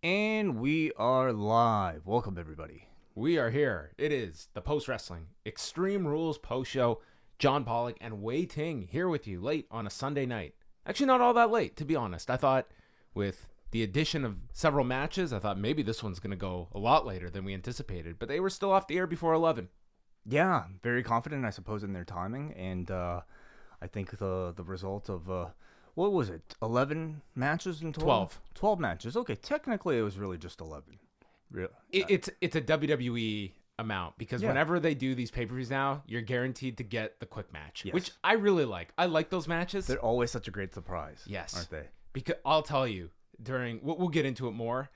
And we are live. Welcome, everybody. We are here. It is the post-wrestling Extreme Rules post-show. John Pollock and Wai Ting here with you late on a Sunday night. Actually, not all that late, to be honest. I thought with the addition of several matches, I thought maybe this one's going to go a lot later than we anticipated. But they were still off the air before 11. Yeah, very confident, I suppose, in their timing. And I think the result of... what was it? 11 matches in total? 12. 12 matches. Okay, technically it was really just 11. It's a WWE amount because whenever they do these pay-per-views now, you're guaranteed to get the quick match, which I really like. I like those matches. They're always such a great surprise. Yes. Aren't they? Because I'll tell you, we'll get into it more.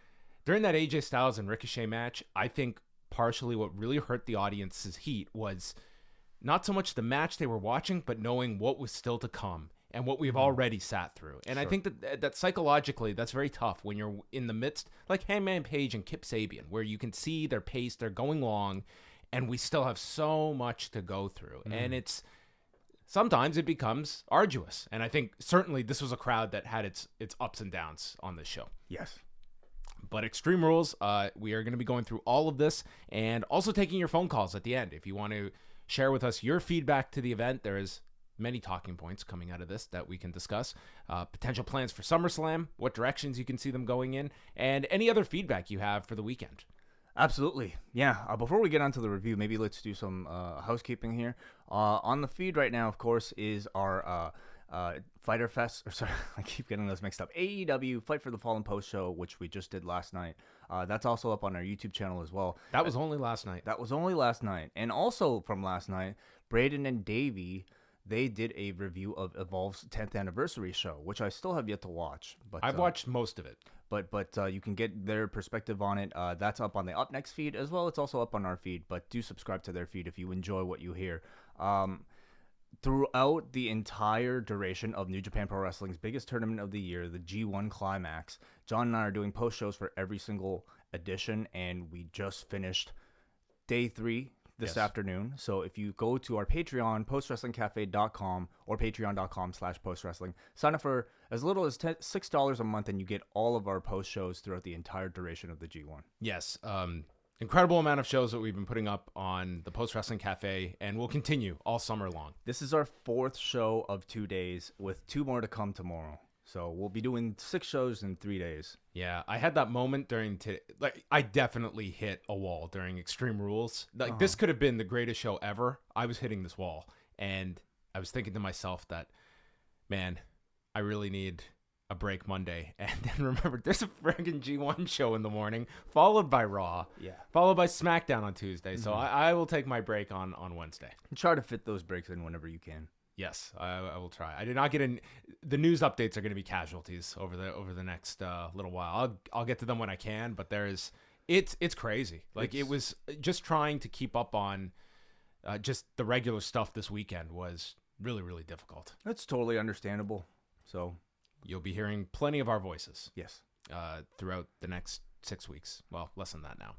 During that AJ Styles and Ricochet match, I think partially what really hurt the audience's heat was not so much the match they were watching, but knowing what was still to come. And what we've already sat through. And I think that psychologically, that's very tough when you're in the midst, like Hangman Page and Kip Sabian, where you can see their pace, they're going long, and we still have so much to go through. And sometimes it becomes arduous. And I think certainly this was a crowd that had its ups and downs on this show. Yes. But Extreme Rules, we are going to be going through all of this and also taking your phone calls at the end. If you want to share with us your feedback to the event, there is many talking points coming out of this that we can discuss. Potential plans for SummerSlam, what directions you can see them going in, and any other feedback you have for the weekend. Absolutely. Yeah. Before we get onto the review, maybe let's do some housekeeping here. On the feed right now, of course, is our Fighter Fest. Or sorry, I keep getting those mixed up. AEW Fight for the Fallen post show, which we just did last night. That's also up on our YouTube channel as well. That was only last night. That was only last night. And also from last night, Braden and Davey, they did a review of Evolve's 10th anniversary show, which I still have yet to watch. But I've watched most of it. But you can get their perspective on it. That's up on the Up Next feed as well. It's also up on our feed, but do subscribe to their feed if you enjoy what you hear. Throughout the entire duration of New Japan Pro Wrestling's biggest tournament of the year, the G1 Climax, John and I are doing post-shows for every single edition, and we just finished day 3 this afternoon. So if you go to our Patreon, postwrestlingcafe.com or patreon.com/postwrestling, sign up for as little as $6 a month, and you get all of our post shows throughout the entire duration of the G1. Yes. Incredible amount of shows that we've been putting up on the Post Wrestling Cafe, and we'll continue all summer long. This is our 4th show of 2 days, with 2 more to come tomorrow. So we'll be doing 6 shows in 3 days. Yeah, I had that moment during I definitely hit a wall during Extreme Rules. This could have been the greatest show ever. I was hitting this wall, and I was thinking to myself that, man, I really need a break Monday. And then remember, there's a friggin' G1 show in the morning, followed by Raw, followed by SmackDown on Tuesday. So I will take my break on Wednesday. And try to fit those breaks in whenever you can. Yes, I will try. I did not get in. The news updates are going to be casualties over the next little while. I'll get to them when I can, but it's crazy. It was just trying to keep up on just the regular stuff this weekend was really, really difficult. That's totally understandable. So you'll be hearing plenty of our voices. Yes. Throughout the next 6 weeks. Well, less than that now.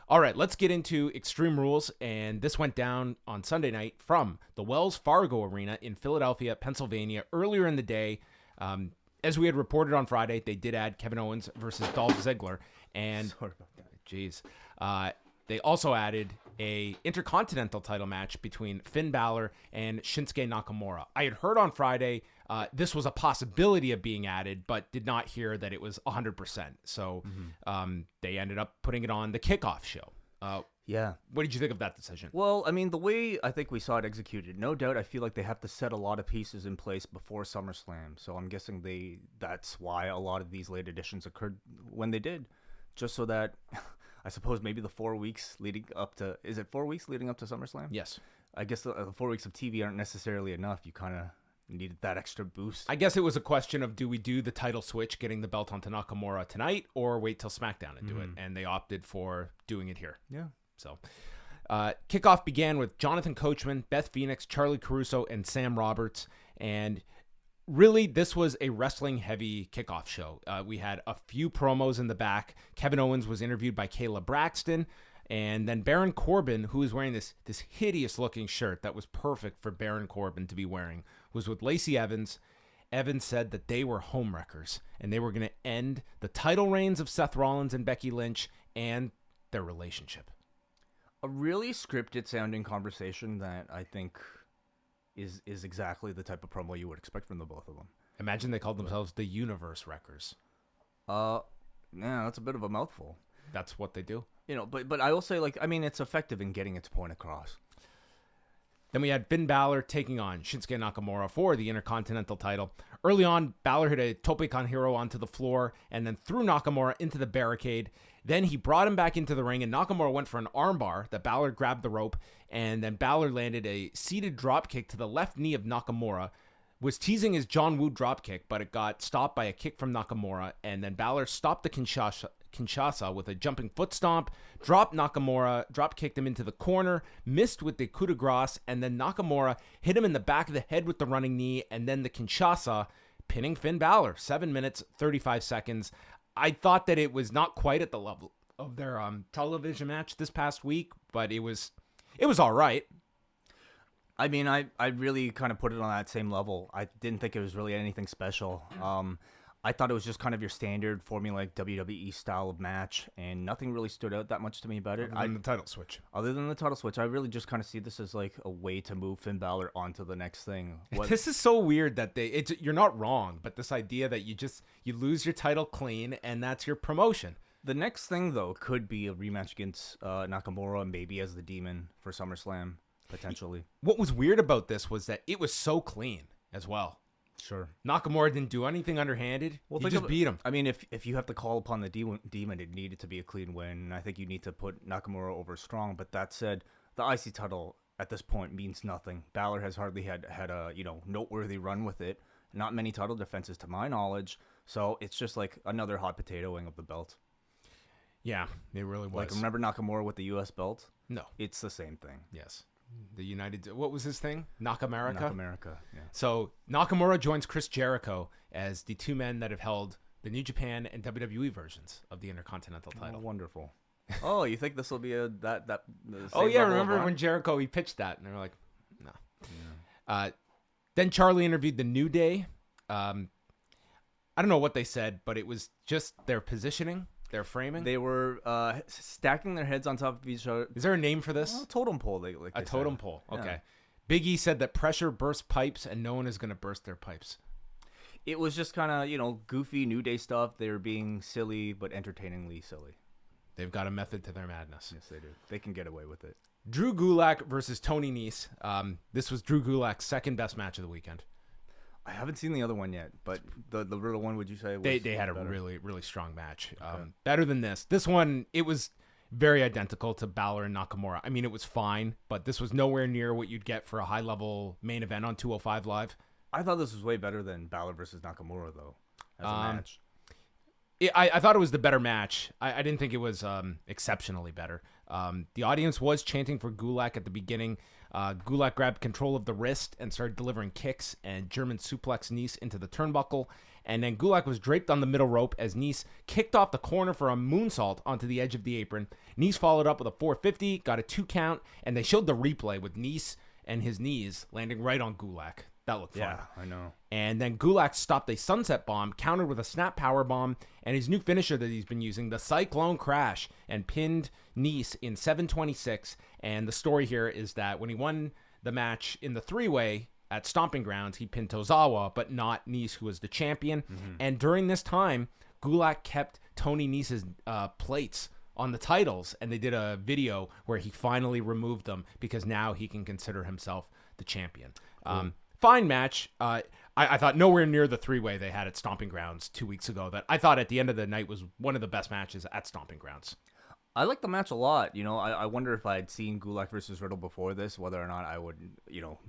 All right, let's get into Extreme Rules, and this went down on Sunday night from the Wells Fargo Arena in Philadelphia, Pennsylvania, earlier in the day. As we had reported on Friday, they did add Kevin Owens versus Dolph Ziggler, and sorry about that. Jeez, they also added a Intercontinental title match between Finn Balor and Shinsuke Nakamura. I had heard on Friday this was a possibility of being added, but did not hear that it was 100%. So they ended up putting it on the kickoff show. Yeah. What did you think of that decision? Well, I mean, the way I think we saw it executed, no doubt I feel like they have to set a lot of pieces in place before SummerSlam. So I'm guessing that's why a lot of these late additions occurred when they did. Just so that, I suppose maybe the 4 weeks leading up to, is it 4 weeks leading up to SummerSlam? Yes. I guess the 4 weeks of TV aren't necessarily enough. You kind of needed that extra boost. I guess it was a question of, do we do the title switch, getting the belt onto Nakamura tonight, or wait till SmackDown and do it? And they opted for doing it here. Yeah. So kickoff began with Jonathan Coachman, Beth Phoenix, Charlie Caruso, and Sam Roberts. And really, this was a wrestling-heavy kickoff show. We had a few promos in the back. Kevin Owens was interviewed by Kayla Braxton. And then Baron Corbin, who was wearing this hideous-looking shirt that was perfect for Baron Corbin to be wearing, was with Lacey Evans. Evans said that they were homewreckers and they were going to end the title reigns of Seth Rollins and Becky Lynch and their relationship. A really scripted sounding conversation that I think is exactly the type of promo you would expect from the both of them. Imagine they called themselves the Universe Wreckers. Yeah, that's a bit of a mouthful. That's what they do. But I will say, it's effective in getting its point across. Then we had Finn Balor taking on Shinsuke Nakamura for the Intercontinental title. Early on, Balor hit a Tope Con Hero onto the floor and then threw Nakamura into the barricade. Then he brought him back into the ring, and Nakamura went for an armbar that Balor grabbed the rope, and then Balor landed a seated dropkick to the left knee of Nakamura, was teasing his John Woo dropkick, but it got stopped by a kick from Nakamura, and then Balor stopped the Kinshasa with a jumping foot stomp, dropped Nakamura, drop-kicked him into the corner, missed with the coup de grace, and then Nakamura hit him in the back of the head with the running knee, and then the Kinshasa, pinning Finn Balor. 7 minutes, 35 seconds. I thought that it was not quite at the level of their television match this past week, but it was all right. I mean, I really kind of put it on that same level. I didn't think it was really anything special. I thought it was just kind of your standard formulaic WWE style of match, and nothing really stood out that much to me about it. Other than the title switch. Other than the title switch, I really just kind of see this as like a way to move Finn Balor onto the next thing. This is so weird that you're not wrong, but this idea that you lose your title clean and that's your promotion. The next thing, though, could be a rematch against Nakamura, maybe as the Demon for SummerSlam, potentially. What was weird about this was that it was so clean as well. Sure. Nakamura didn't do anything underhanded. He just beat him. I mean, if you have to call upon the Demon, it needed to be a clean win. And I think you need to put Nakamura over strong. But that said, the IC title at this point means nothing. Balor has hardly had a noteworthy run with it. Not many title defenses to my knowledge. So it's just like another hot potatoing of the belt. Yeah, it really was. Like, remember Nakamura with the U.S. belt? No. It's the same thing. Yes. The United, what was his thing? Nakamerica? Nakamerica, yeah. So Nakamura joins Chris Jericho as the two men that have held the New Japan and WWE versions of the Intercontinental title. Oh, wonderful. Oh, you think this will be that oh, yeah, remember when Jericho, he pitched that, and they were like, no. Yeah. Then Charlie interviewed the New Day. I don't know what they said, but it was just their positioning. Their framing? They were stacking their heads on top of each other. Is there a name for this? Totem pole. A totem pole. Okay. Yeah. Big E said that pressure bursts pipes and no one is going to burst their pipes. It was just kind of, goofy New Day stuff. They were being silly, but entertainingly silly. They've got a method to their madness. Yes, they do. They can get away with it. Drew Gulak versus Tony Nese. This was Drew Gulak's second best match of the weekend. I haven't seen the other one yet, but the real one, would you say? Was they had better? A really, really strong match. Okay. Better than this. This one, it was very identical to Balor and Nakamura. I mean, it was fine, but this was nowhere near what you'd get for a high-level main event on 205 Live. I thought this was way better than Balor versus Nakamura, though, as a match. I thought it was the better match. I didn't think it was exceptionally better. The audience was chanting for Gulak at the beginning. Gulak grabbed control of the wrist and started delivering kicks and German suplex Nese into the turnbuckle. And then Gulak was draped on the middle rope as Nese kicked off the corner for a moonsault onto the edge of the apron. Nese followed up with a 450, got a 2 count, and they showed the replay with Nese and his knees landing right on Gulak. That looked fun. Yeah, I know. And then Gulak stopped a sunset bomb, countered with a snap power bomb, and his new finisher that he's been using, the Cyclone Crash, and pinned Nese in 7:26. And the story here is that when he won the match in the three-way at Stomping Grounds, he pinned Tozawa, but not Nese, who was the champion. Mm-hmm. And during this time, Gulak kept Tony Nese's plates on the titles, and they did a video where he finally removed them because now he can consider himself the champion. Cool. Fine match. I thought nowhere near the three-way they had at Stomping Grounds 2 weeks ago that I thought at the end of the night was one of the best matches at Stomping Grounds. I like the match a lot. I wonder if I had seen Gulak versus Riddle before this, whether or not I would,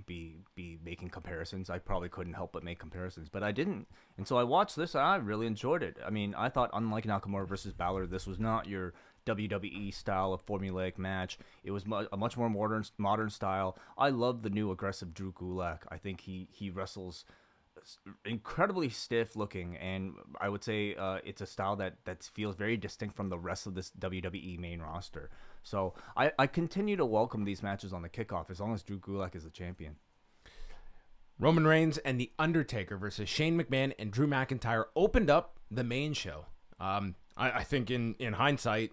be making comparisons. I probably couldn't help but make comparisons, but I didn't. And so I watched this, and I really enjoyed it. I mean, I thought, unlike Nakamura versus Balor, this was not your WWE style of formulaic match. It was a much more modern style. I love the new aggressive Drew Gulak. I think he wrestles incredibly stiff looking, and I would say it's a style that feels very distinct from the rest of this WWE main roster. So I continue to welcome these matches on the kickoff as long as Drew Gulak is the champion. Roman Reigns and The Undertaker versus Shane McMahon and Drew McIntyre opened up the main show. I think in hindsight,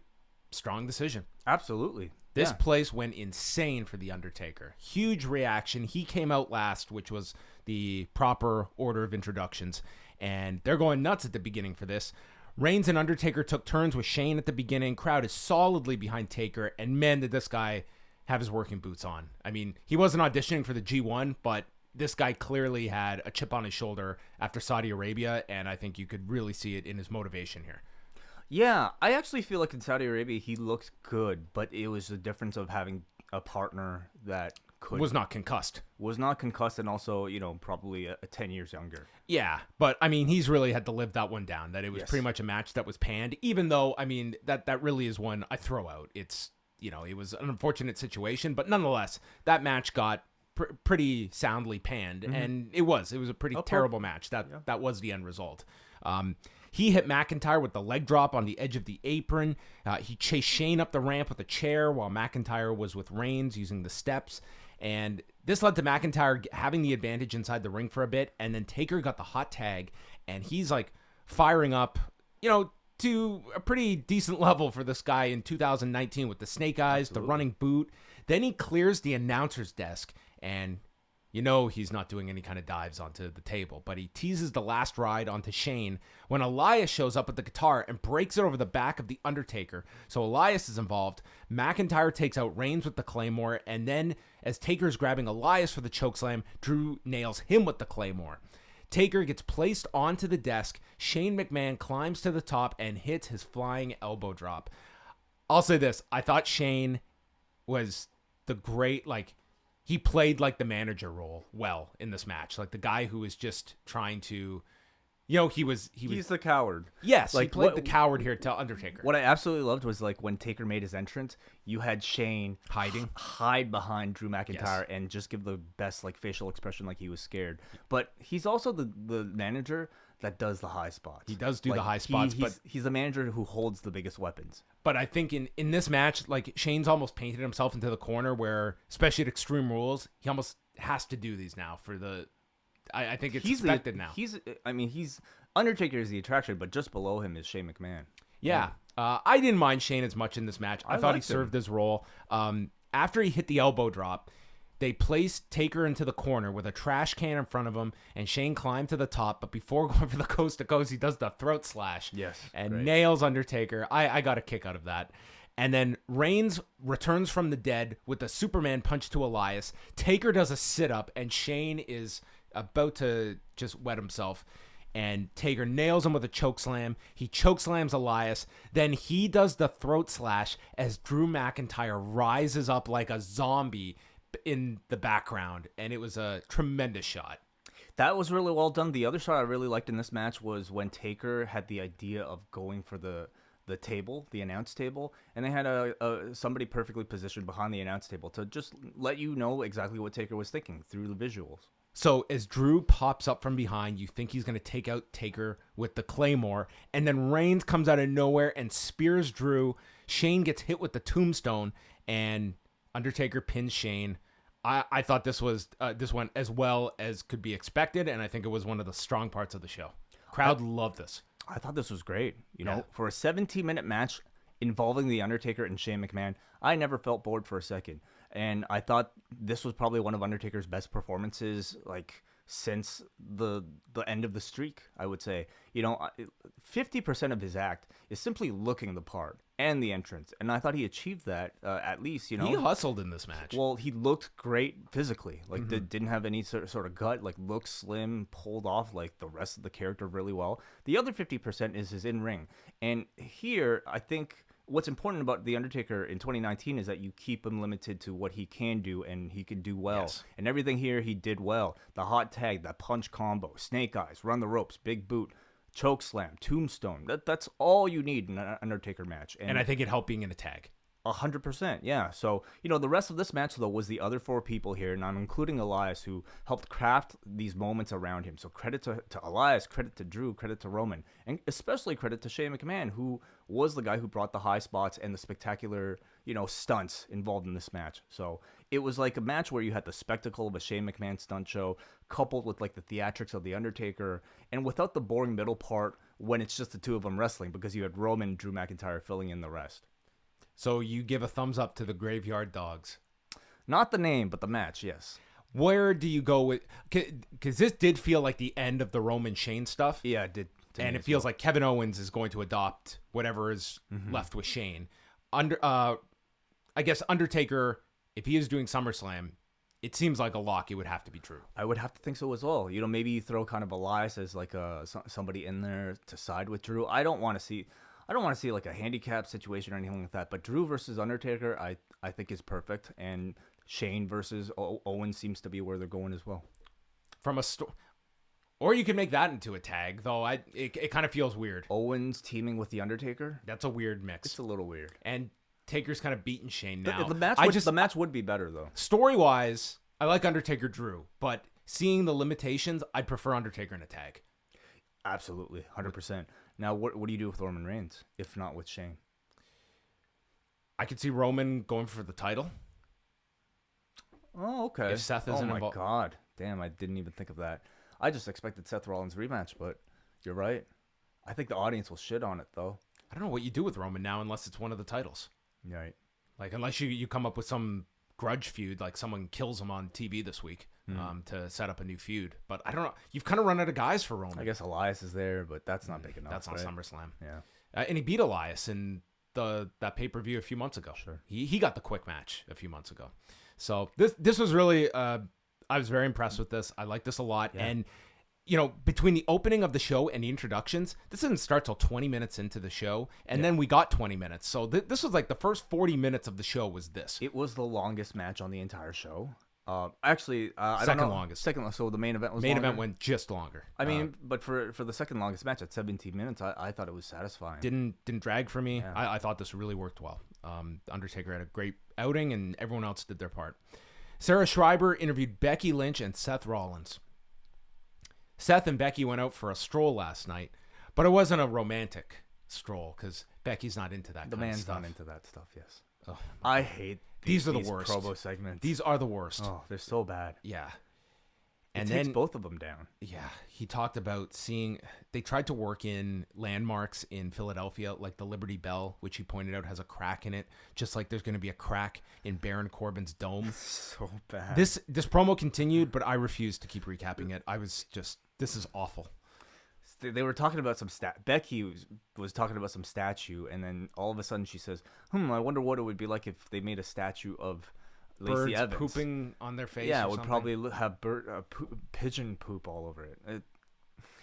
strong decision. Absolutely. This place went insane for The Undertaker. Huge reaction. He came out last, which was the proper order of introductions. And they're going nuts at the beginning for this. Reigns and Undertaker took turns with Shane at the beginning. Crowd is solidly behind Taker. And man, did this guy have his working boots on. I mean, he wasn't auditioning for the G1, but this guy clearly had a chip on his shoulder after Saudi Arabia, and I think you could really see it in his motivation here. Yeah, I actually feel like in Saudi Arabia he looked good, but it was the difference of having a partner that was not concussed. And also, probably a 10 years younger. Yeah, but I mean, he's really had to live that one down, that it was pretty much a match that was panned, even though, I mean, that really is one I throw out. It's, it was an unfortunate situation, but nonetheless, that match got pretty soundly panned, and it was a pretty terrible match. That was the end result. He hit McIntyre with the leg drop on the edge of the apron. He chased Shane up the ramp with a chair while McIntyre was with Reigns using the steps, and this led to McIntyre having the advantage inside the ring for a bit, and then Taker got the hot tag, and he's like firing up, to a pretty decent level for this guy in 2019 with the snake eyes, the running boot. Then he clears the announcer's desk, and he's not doing any kind of dives onto the table, but he teases the last ride onto Shane when Elias shows up with the guitar and breaks it over the back of the Undertaker. So Elias is involved. McIntyre takes out Reigns with the Claymore, and then as Taker's grabbing Elias for the chokeslam, Drew nails him with the Claymore. Taker gets placed onto the desk. Shane McMahon climbs to the top and hits his flying elbow drop. I'll say this. I thought Shane was the great, he played like the manager role well in this match. Like the guy who was just trying to, he's the coward. Yes, he played the coward here to Undertaker. What I absolutely loved was when Taker made his entrance, you had Shane hide behind Drew McIntyre and just give the best facial expression like he was scared. But he's also the manager that does the high spots. He does do the high spots, but he's the manager who holds the biggest weapons. But I think in this match, Shane's almost painted himself into the corner where, especially at Extreme Rules, he almost has to do these now for the. I think it's expected now. Undertaker is the attraction, but just below him is Shane McMahon. Yeah. I didn't mind Shane as much in this match. I thought he served his role. After he hit the elbow drop, they placed Taker into the corner with a trash can in front of him, and Shane climbed to the top. But before going for the coast to coast, he does the throat slash. Yes, and nails Undertaker. I got a kick out of that. And then Reigns returns from the dead with a Superman punch to Elias. Taker does a sit-up, and Shane is about to just wet himself. And Taker nails him with a chokeslam. He chokeslams Elias. Then he does the throat slash as Drew McIntyre rises up like a zombie in the background. And it was a tremendous shot. That was really well done. The other shot I really liked in this match was when Taker had the idea of going for the table, the announce table, and they had somebody perfectly positioned behind the announce table to just let you know exactly what Taker was thinking through the visuals. So as Drew pops up from behind, you think he's going to take out Taker with the Claymore, and then Reigns comes out of nowhere and spears Drew. Shane gets hit with the tombstone, and Undertaker pins Shane. I thought this went as well as could be expected, and I think it was one of the strong parts of the show. Crowd loved this. I thought this was great. For a 17-minute match involving The Undertaker and Shane McMahon, I never felt bored for a second. And I thought this was probably one of Undertaker's best performances, since the end of the streak, I would say. 50% of his act is simply looking the part and the entrance. And I thought he achieved that, at least, He hustled in this match. Well, he looked great physically. Didn't have any sort of gut, looked slim, pulled off, the rest of the character really well. The other 50% is his in-ring. And here, I think what's important about The Undertaker in 2019 is that you keep him limited to what he can do, and he can do well. Yes. And everything here he did well. The hot tag, that punch combo, snake eyes, run the ropes, big boot, choke slam, tombstone. That's all you need in an Undertaker match. And I think it helped being in a tag. 100%, yeah. So, the rest of this match, though, was the other 4 people here, and I'm including Elias, who helped craft these moments around him. So credit to Elias, credit to Drew, credit to Roman, and especially credit to Shane McMahon, who was the guy who brought the high spots and the spectacular, stunts involved in this match. So it was like a match where you had the spectacle of a Shane McMahon stunt show, coupled with like the theatrics of The Undertaker, and without the boring middle part when it's just the 2 of them wrestling, because you had Roman and Drew McIntyre filling in the rest. So you give a thumbs up to the Graveyard Dogs. Not the name, but the match, yes. Where do you go with... Because this did feel like the end of the Roman Shane stuff. Yeah, it did. And it feels like Kevin Owens is going to adopt whatever is left with Shane. I guess Undertaker, if he is doing SummerSlam, it seems like a lock. It would have to be true. I would have to think so as well. Maybe you throw kind of Elias as like somebody in there to side with Drew. I don't want to see like a handicap situation or anything like that. But Drew versus Undertaker, I think is perfect. And Shane versus Owens seems to be where they're going as well. Or you could make that into a tag, though. It kind of feels weird. Owens teaming with the Undertaker. That's a weird mix. It's a little weird. And Taker's kind of beating Shane now. The match would be better though. Story-wise, I like Undertaker Drew, but seeing the limitations, I'd prefer Undertaker in a tag. Absolutely, 100%. Now, what do you do with Roman Reigns, if not with Shane? I could see Roman going for the title. Oh, okay. If Seth isn't involved. Oh, my God. Damn, I didn't even think of that. I just expected Seth Rollins rematch, but you're right. I think the audience will shit on it, though. I don't know what you do with Roman now unless it's one of the titles. Right. Like, unless you come up with some grudge feud, like someone kills him on TV this week to set up a new feud. But I don't know. You've kind of run out of guys for Roman. I guess Elias is there, but that's not big enough. That's on right? SummerSlam. Yeah. And he beat Elias in that pay-per-view a few months ago. Sure. He got the quick match a few months ago. So this was really, I was very impressed with this. I like this a lot. Yeah. And, between the opening of the show and the introductions, this didn't start till 20 minutes into the show. And then we got 20 minutes. So this was like the first 40 minutes of the show was this. It was the longest match on the entire show. Actually, I second don't know. Longest. Second. So the main event was main longer? Event went just longer. I mean, but for the second longest match at 17 minutes, I thought it was satisfying. Didn't drag for me. Yeah. I thought this really worked well. Undertaker had a great outing, and everyone else did their part. Sarah Schreiber interviewed Becky Lynch and Seth Rollins. Seth and Becky went out for a stroll last night, but it wasn't a romantic stroll because Becky's not into that. The kind of man's stuff. not into that stuff. Yes. Oh, I hate these are the worst promo segments. These are the worst. Oh, they're so bad. Yeah. And it takes then both of them down. Yeah, he talked about they tried to work in landmarks in Philadelphia, like the Liberty Bell, which he pointed out has a crack in it, just like there's going to be a crack in Baron Corbin's dome. So bad. This promo continued, but I refused to keep recapping it. I was just, this is awful. They were talking about some Becky was talking about some statue, and then all of a sudden she says, I wonder what it would be like if they made a statue of Lacey Evans. Pooping on their face. Yeah, or it would something. probably have pigeon poop all over it.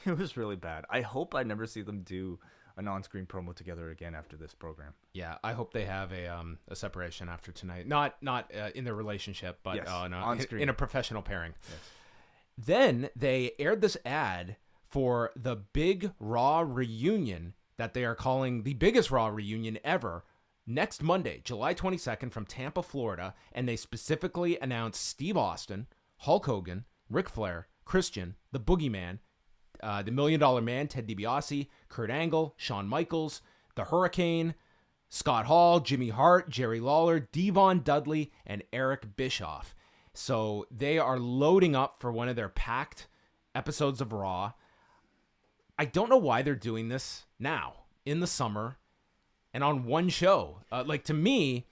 It was really bad. I hope I never see them do an on-screen promo together again after this program. Yeah, I hope they have a separation after tonight. Not in their relationship, but yes, on-screen. In a professional pairing. Yes. Then they aired this ad for the big Raw reunion that they are calling the biggest Raw reunion ever, next Monday, July 22nd from Tampa, Florida, and they specifically announced Steve Austin, Hulk Hogan, Ric Flair, Christian, the Boogeyman, the $1 Million Man, Ted DiBiase, Kurt Angle, Shawn Michaels, the Hurricane, Scott Hall, Jimmy Hart, Jerry Lawler, Devon Dudley, and Eric Bischoff. So they are loading up for one of their packed episodes of Raw. I don't know why they're doing this now, in the summer, and on one show. To me,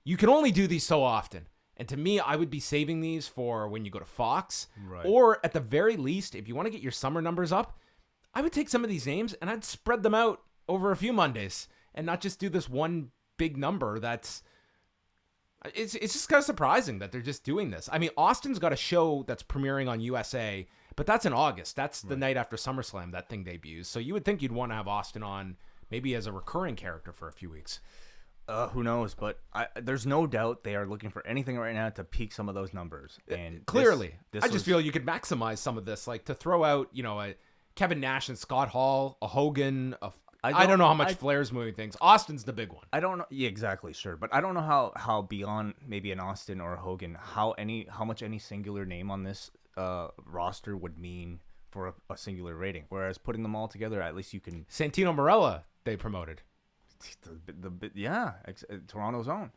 you can only do these so often. And to me, I would be saving these for when you go to Fox. Right. Or at the very least, if you want to get your summer numbers up, I would take some of these names and I'd spread them out over a few Mondays and not just do this one big number that's... It's just kind of surprising that they're just doing this. I mean, Austin's got a show that's premiering on USA, but that's in August. That's the night after SummerSlam that thing debuts. So you would think you'd want to have Austin on maybe as a recurring character for a few weeks. Who knows? But there's no doubt they are looking for anything right now to peak some of those numbers. And clearly, I just feel you could maximize some of this, like to throw out, a Kevin Nash and Scott Hall, a Hogan, I don't know how much Flair's moving things. Austin's the big one. I don't know. Yeah, exactly. Sure. But I don't know how beyond maybe an Austin or a Hogan, how much any singular name on this roster would mean for a singular rating. Whereas putting them all together, at least you can. Santino Marella, they promoted. Toronto's own.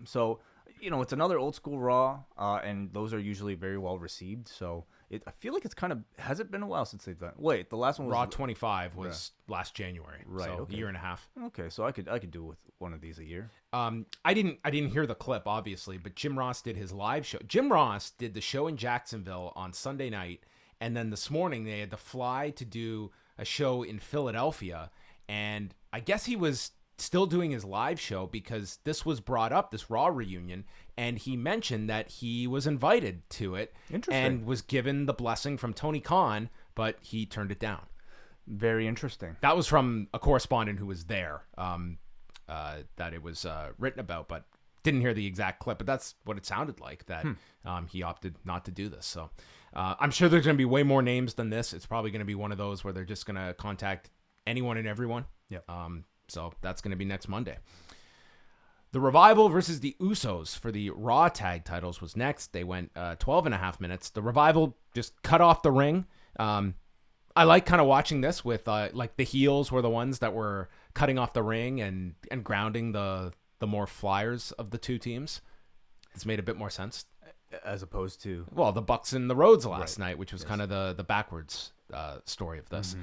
So, it's another old school Raw, and those are usually very well received. So I feel like it's kind of, has it been a while since they've done? Wait, the last one was Raw 25 was last January, right? So Okay. a year and a half. Okay, so I could do with one of these a year. I didn't hear the clip obviously, but Jim Ross did his live show. Jim Ross did the show in Jacksonville on Sunday night, and then this morning they had to fly to do a show in Philadelphia, and I guess he was still doing his live show because this was brought up, this Raw reunion, and he mentioned that he was invited to it and was given the blessing from Tony Khan, but he turned it down. Very interesting. That was from a correspondent who was there, that it was written about, but didn't hear the exact clip, but that's what it sounded like, that he opted not to do this. So I'm sure there's going to be way more names than this. It's probably going to be one of those where they're just going to contact anyone and everyone. Yep. So that's going to be next Monday. The Revival versus the Usos for the Raw tag titles was next. They went 12 and a half minutes. The Revival just cut off the ring. I like kind of watching this with like the heels were the ones that were cutting off the ring and grounding the more flyers of the two teams. It's made a bit more sense. As opposed to... Well, the Bucks and the Rhodes last night, which was kind of the backwards story of this.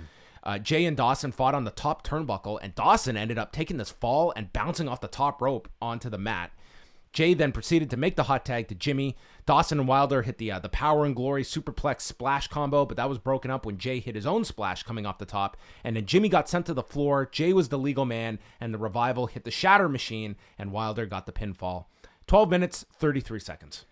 Jay and Dawson fought on the top turnbuckle, and Dawson ended up taking this fall and bouncing off the top rope onto the mat. Jay then proceeded to make the hot tag to Jimmy. Dawson and Wilder hit the Power and Glory superplex splash combo, but that was broken up when Jay hit his own splash coming off the top. And then Jimmy got sent to the floor. Jay was the legal man, and the Revival hit the Shatter Machine, and Wilder got the pinfall. 12 minutes, 33 seconds.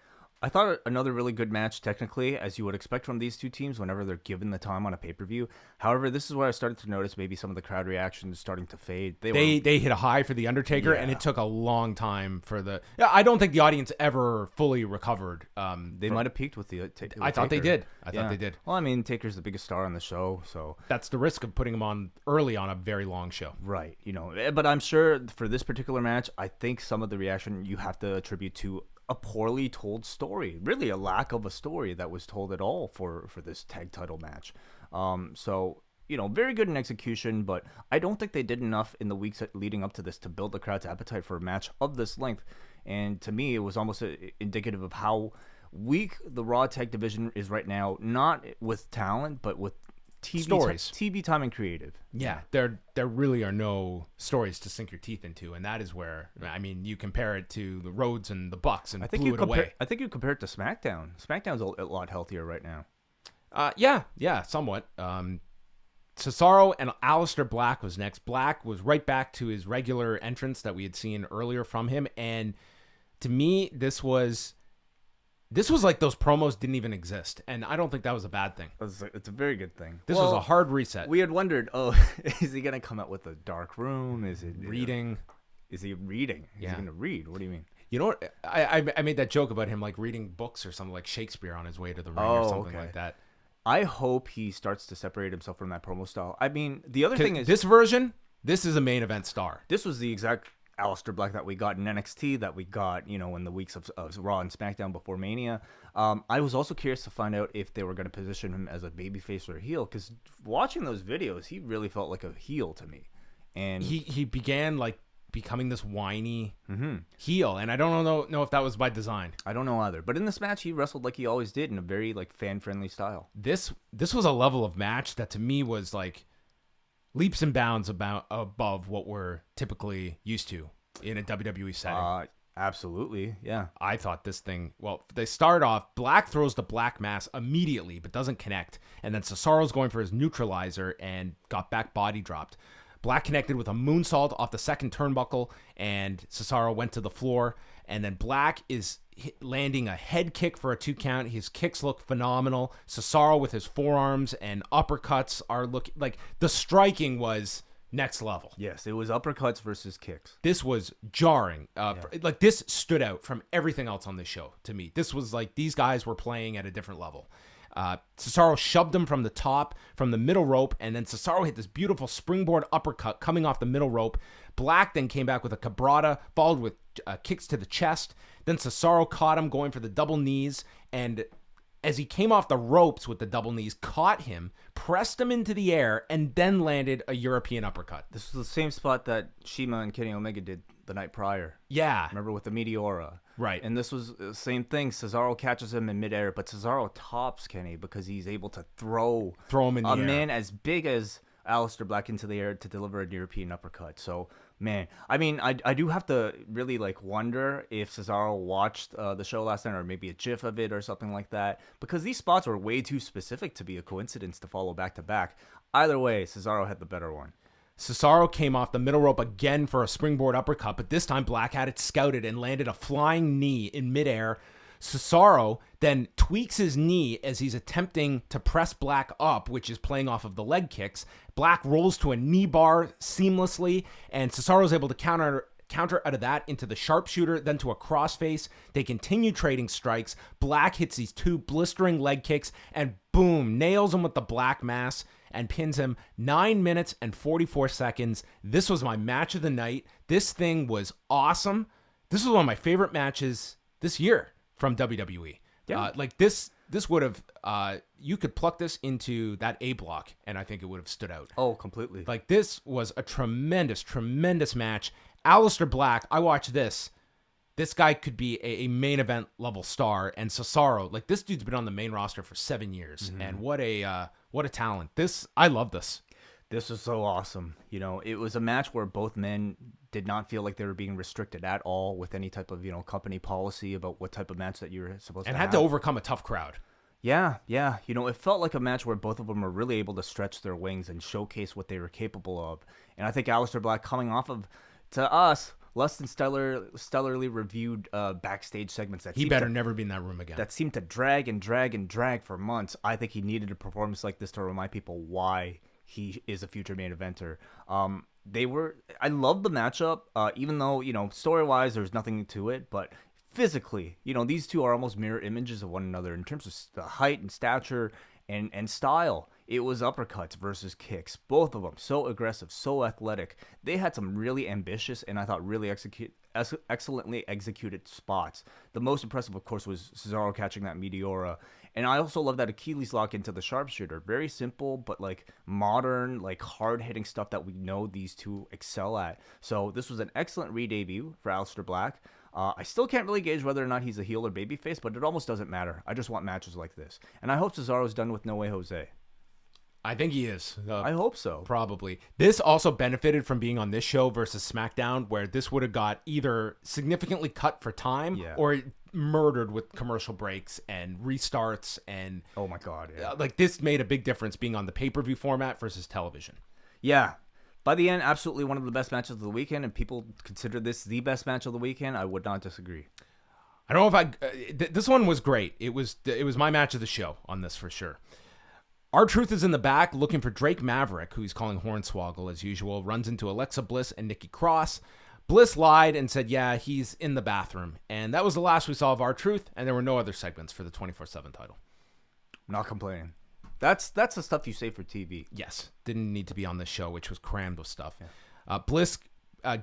I thought another really good match, technically, as you would expect from these two teams whenever they're given the time on a pay-per-view. However, this is where I started to notice maybe some of the crowd reactions starting to fade. They hit a high for The Undertaker, and it took a long time for the... I don't think the audience ever fully recovered. They might have peaked with the Taker. I thought they did. I thought they did. Well, I mean, Taker's the biggest star on the show, so... That's the risk of putting him on early on a very long show. Right. But I'm sure for this particular match, I think some of the reaction you have to attribute to a poorly told story, really a lack of a story that was told at all for this tag title match. So, very good in execution, but I don't think they did enough in the weeks leading up to this to build the crowd's appetite for a match of this length. And to me, it was almost indicative of how weak the Raw tag division is right now, not with talent, but with TV time and creative. Yeah, there really are no stories to sink your teeth into, and that is where, I mean, you compare it to the Rhodes and the Bucks, and blew it away. I think you compare it to SmackDown. SmackDown's a lot healthier right now. Yeah, somewhat. Cesaro and Aleister Black was next. Black was right back to his regular entrance that we had seen earlier from him, and to me, this was like those promos didn't even exist, and I don't think that was a bad thing. It's a very good thing. This was a hard reset. We had wondered, is he going to come out with a dark room? Is it reading? Is he reading? Yeah. Is he going to read? What do you mean? You know what? I made that joke about him like reading books or something, like Shakespeare on his way to the ring or something like that. I hope he starts to separate himself from that promo style. I mean, the other thing is... This version, this is a main event star. This was the exact Aleister Black that we got in NXT, that we got, in the weeks of Raw and SmackDown before Mania. I was also curious to find out if they were going to position him as a babyface or a heel, because watching those videos, he really felt like a heel to me. And he began like becoming this whiny heel, and I don't know if that was by design. I don't know either. But in this match, he wrestled like he always did in a very like fan-friendly style. This was a level of match that to me was like leaps and bounds above what we're typically used to in a WWE setting. Absolutely, yeah. I thought this thing, they start off, Black throws the Black Mass immediately, but doesn't connect. And then Cesaro's going for his neutralizer and got back body dropped. Black connected with a moonsault off the second turnbuckle, and Cesaro went to the floor. And then Black is landing a head kick for a 2 count. His kicks look phenomenal. Cesaro with his forearms and uppercuts are looking like the striking was next level. Yes, it was uppercuts versus kicks. This was jarring. Like this stood out from everything else on this show to me. This was like these guys were playing at a different level. Cesaro shoved him from the top, from the middle rope, and then Cesaro hit this beautiful springboard uppercut coming off the middle rope. Black then came back with a cabrata, followed with kicks to the chest. Then Cesaro caught him going for the double knees, and as he came off the ropes with the double knees, caught him, pressed him into the air, and then landed a European uppercut. This was the same spot that Shima and Kenny Omega did the night prior. Yeah. Remember with the Meteora? Right. And this was the same thing. Cesaro catches him in midair, but Cesaro tops Kenny because he's able to throw him in the air. A man as big as Aleister Black into the air to deliver a European uppercut. So, man, I mean, I do have to really wonder if Cesaro watched the show last night, or maybe a GIF of it or something like that, because these spots were way too specific to be a coincidence to follow back to back. Either way, Cesaro had the better one. Cesaro came off the middle rope again for a springboard uppercut, but this time Black had it scouted and landed a flying knee in midair. Cesaro then tweaks his knee as he's attempting to press Black up, which is playing off of the leg kicks. Black rolls to a knee bar seamlessly, and Cesaro's able to counter out of that into the sharpshooter, then to a crossface. They continue trading strikes. Black hits these two blistering leg kicks, and boom, nails him with the Black Mass and pins him 9 minutes and 44 seconds. This was my match of the night. This thing was awesome. This was one of my favorite matches this year from WWE. Yeah. This would have, you could pluck this into that A block, and I think it would have stood out. Oh, completely. This was a tremendous, tremendous match. Aleister Black, I watched this. This guy could be a main event level star, and Cesaro, this dude's been on the main roster for 7 years, and what a talent. I love this. This was so awesome. It was a match where both men did not feel like they were being restricted at all with any type of, company policy about what type of match that you're supposed to have. And had to overcome a tough crowd. Yeah. It felt like a match where both of them were really able to stretch their wings and showcase what they were capable of. And I think Aleister Black coming off of, to us, less than stellarly reviewed backstage segments. He better never be in that room again. That seemed to drag and drag and drag for months. I think he needed a performance like this to remind people why he is a future main eventer. I love the matchup, even though, story-wise, there's nothing to it, but physically, these two are almost mirror images of one another in terms of the height and stature and style. It was uppercuts versus kicks. Both of them so aggressive, so athletic. They had some really ambitious and I thought really excellently executed spots. The most impressive, of course, was Cesaro catching that Meteora. And I also love that Achilles lock into the sharpshooter. Very simple, but modern, hard-hitting stuff that we know these two excel at. So this was an excellent re-debut for Aleister Black. I still can't really gauge whether or not he's a heel or babyface, but it almost doesn't matter. I just want matches like this. And I hope Cesaro's done with No Way Jose. I think he is. I hope so. Probably. This also benefited from being on this show versus SmackDown, where this would have got either significantly cut for time or murdered with commercial breaks and restarts. And oh my God. Yeah. This made a big difference being on the pay-per-view format versus television. Yeah. By the end, absolutely one of the best matches of the weekend, and people consider this the best match of the weekend. I would not disagree. I don't know if this one was great. It was my match of the show on this for sure. R-Truth is in the back looking for Drake Maverick, who he's calling Hornswoggle as usual, runs into Alexa Bliss and Nikki Cross. Bliss lied and said, yeah, he's in the bathroom. And that was the last we saw of R-Truth, and there were no other segments for the 24/7 title. Not complaining. That's the stuff you say for TV. Yes. Didn't need to be on this show, which was crammed with stuff. Yeah. Bliss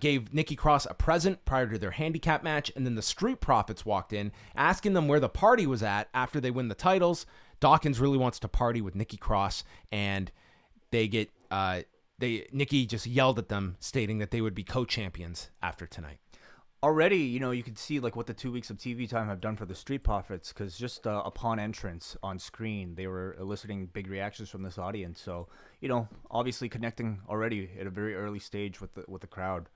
gave Nikki Cross a present prior to their handicap match, and then the Street Profits walked in, asking them where the party was at after they win the titles. Dawkins really wants to party with Nikki Cross, and Nikki just yelled at them, stating that they would be co-champions after tonight. Already, you can see what the 2 weeks of TV time have done for the Street Profits, because just upon entrance on screen, they were eliciting big reactions from this audience. So, obviously connecting already at a very early stage with the crowd.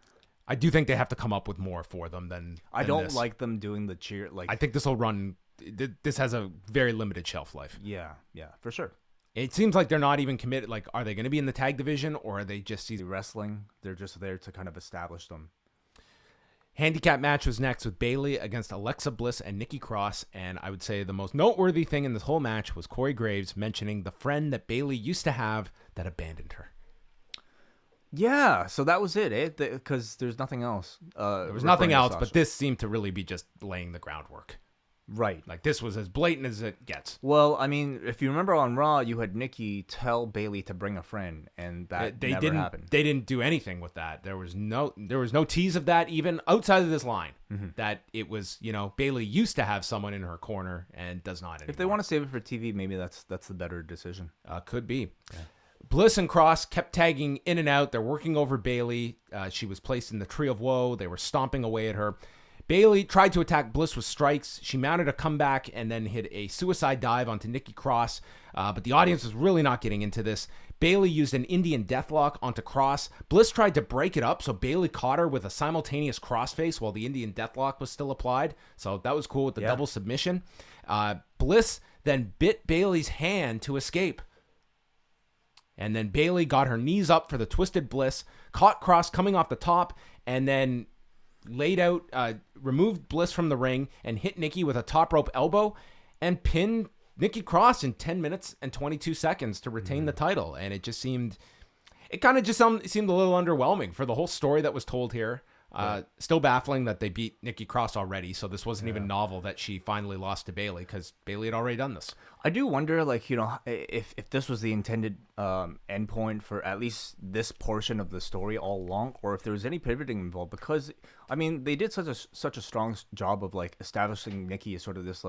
I do think they have to come up with more for them than I don't this. like them doing the cheer. I think this will run. This has a very limited shelf life. Yeah, for sure. It seems like they're not even committed. Are they going to be in the tag division, or are they just wrestling? They're just there to kind of establish them. Handicap match was next with Bayley against Alexa Bliss and Nikki Cross, and I would say the most noteworthy thing in this whole match was Corey Graves mentioning the friend that Bayley used to have that abandoned her. Yeah, so that was it, because there's nothing else. There was nothing else, but this seemed to really be just laying the groundwork. Right. Like, this was as blatant as it gets. Well, I mean, if you remember on Raw, you had Nikki tell Bayley to bring a friend, and that never happened. They didn't do anything with that. There was no tease of that even outside of this line. That it was, Bayley used to have someone in her corner and does not anymore. If they want to save it for TV, maybe that's the better decision. Could be. Yeah. Bliss and Cross kept tagging in and out. They're working over Bayley. She was placed in the Tree of Woe. They were stomping away at her. Bayley tried to attack Bliss with strikes. She mounted a comeback and then hit a suicide dive onto Nikki Cross. But the audience was really not getting into this. Bayley used an Indian deathlock onto Cross. Bliss tried to break it up, so Bayley caught her with a simultaneous crossface while the Indian deathlock was still applied. So that was cool with the double submission. Bliss then bit Bayley's hand to escape. And then Bayley got her knees up for the twisted Bliss, caught Cross coming off the top, and then laid out, removed Bliss from the ring and hit Nikki with a top rope elbow and pinned Nikki Cross in 10 minutes and 22 seconds to retain the title. And it seemed a little underwhelming for the whole story that was told here. Still baffling that they beat Nikki Cross already, so this wasn't even novel that she finally lost to Bayley, because Bayley had already done this. I do wonder, if this was the intended endpoint for at least this portion of the story all along, or if there was any pivoting involved, because, I mean, they did such a strong job of, establishing Nikki as sort of this,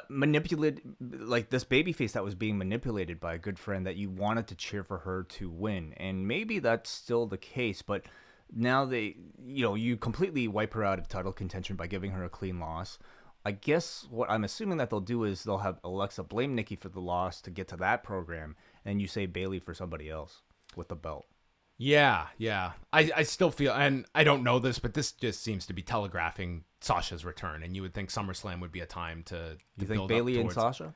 manipulated, this babyface that was being manipulated by a good friend that you wanted to cheer for her to win. And maybe that's still the case, but now you completely wipe her out of title contention by giving her a clean loss. I guess what I'm assuming that they'll do is they'll have Alexa blame Nikki for the loss to get to that program, and you say Bayley for somebody else with the belt. Yeah. I still feel, and I don't know this, but this just seems to be telegraphing Sasha's return, and you would think SummerSlam would be a time to you think Bayley and Sasha?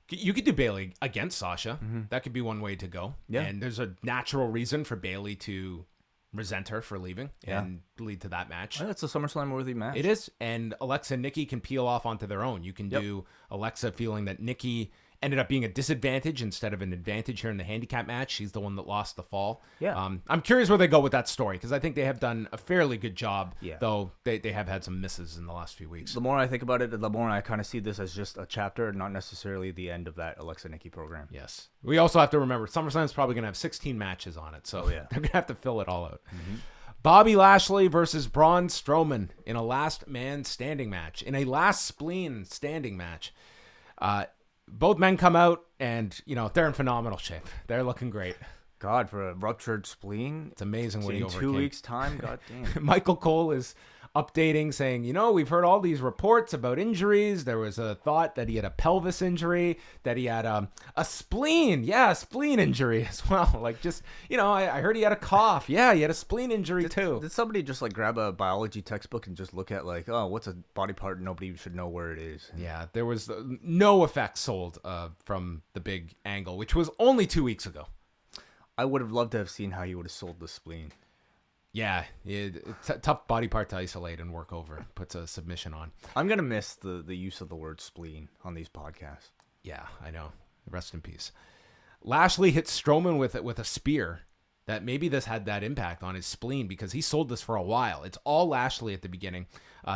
You could do Bayley against Sasha. That could be one way to go. Yeah. And there's a natural reason for Bayley to resent her for leaving and lead to that match. That's a SummerSlam worthy match. It is. And Alexa and Nikki can peel off onto their own. You can do Alexa feeling that Nikki ended up being a disadvantage instead of an advantage here in the handicap match. She's the one that lost the fall. Yeah. I'm curious where they go with that story, because I think they have done a fairly good job, though they have had some misses in the last few weeks. The more I think about it, the more I kind of see this as just a chapter, not necessarily the end of that Alexa-Nikki program. Yes. We also have to remember, SummerSlam's probably going to have 16 matches on it, so they're going to have to fill it all out. Bobby Lashley versus Braun Strowman in a last man standing match, in a last spleen standing match. Both men come out and, they're in phenomenal shape. They're looking great. God, for a ruptured spleen. It's amazing what he overcame. In 2 weeks' time, god damn. Michael Cole is updating, saying, we've heard all these reports about injuries. There was a thought that he had a pelvis injury, that he had a spleen. Yeah, a spleen injury as well. I heard he had a cough. Yeah, he had a spleen injury too. Did somebody just grab a biology textbook and just look at what's a body part nobody should know where it is? Yeah, there was no effects sold from the big angle, which was only 2 weeks ago. I would have loved to have seen how he would have sold the spleen. Yeah, it's a tough body part to isolate and work over. Puts a submission on. I'm going to miss the use of the word spleen on these podcasts. Yeah, I know. Rest in peace. Lashley hit Strowman with a spear. That maybe this had that impact on his spleen, because he sold this for a while. It's all Lashley at the beginning.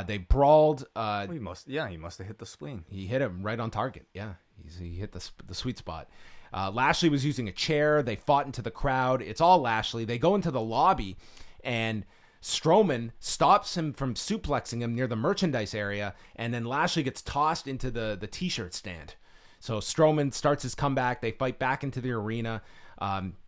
They brawled. He must have hit the spleen. He hit him right on target. Yeah, he hit the sweet spot. Lashley was using a chair. They fought into the crowd. It's all Lashley. They go into the lobby, and Strowman stops him from suplexing him near the merchandise area, and then Lashley gets tossed into the t-shirt stand. So Strowman starts his comeback. They fight back into the arena,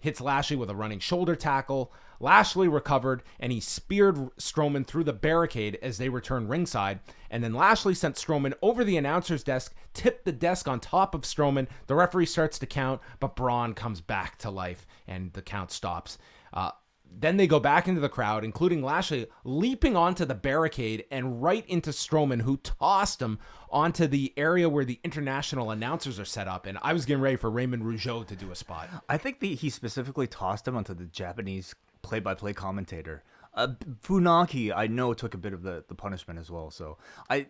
hits Lashley with a running shoulder tackle. Lashley recovered, and he speared Strowman through the barricade as they returned ringside. And then Lashley sent Strowman over the announcer's desk, tipped the desk on top of Strowman. The referee starts to count, but Braun comes back to life, and the count stops. Then they go back into the crowd, including Lashley leaping onto the barricade and right into Strowman, who tossed him onto the area where the international announcers are set up. And I was getting ready for Raymond Rougeau to do a spot. I think he specifically tossed him onto the Japanese play-by-play commentator. Funaki, I know, took a bit of the punishment as well. So I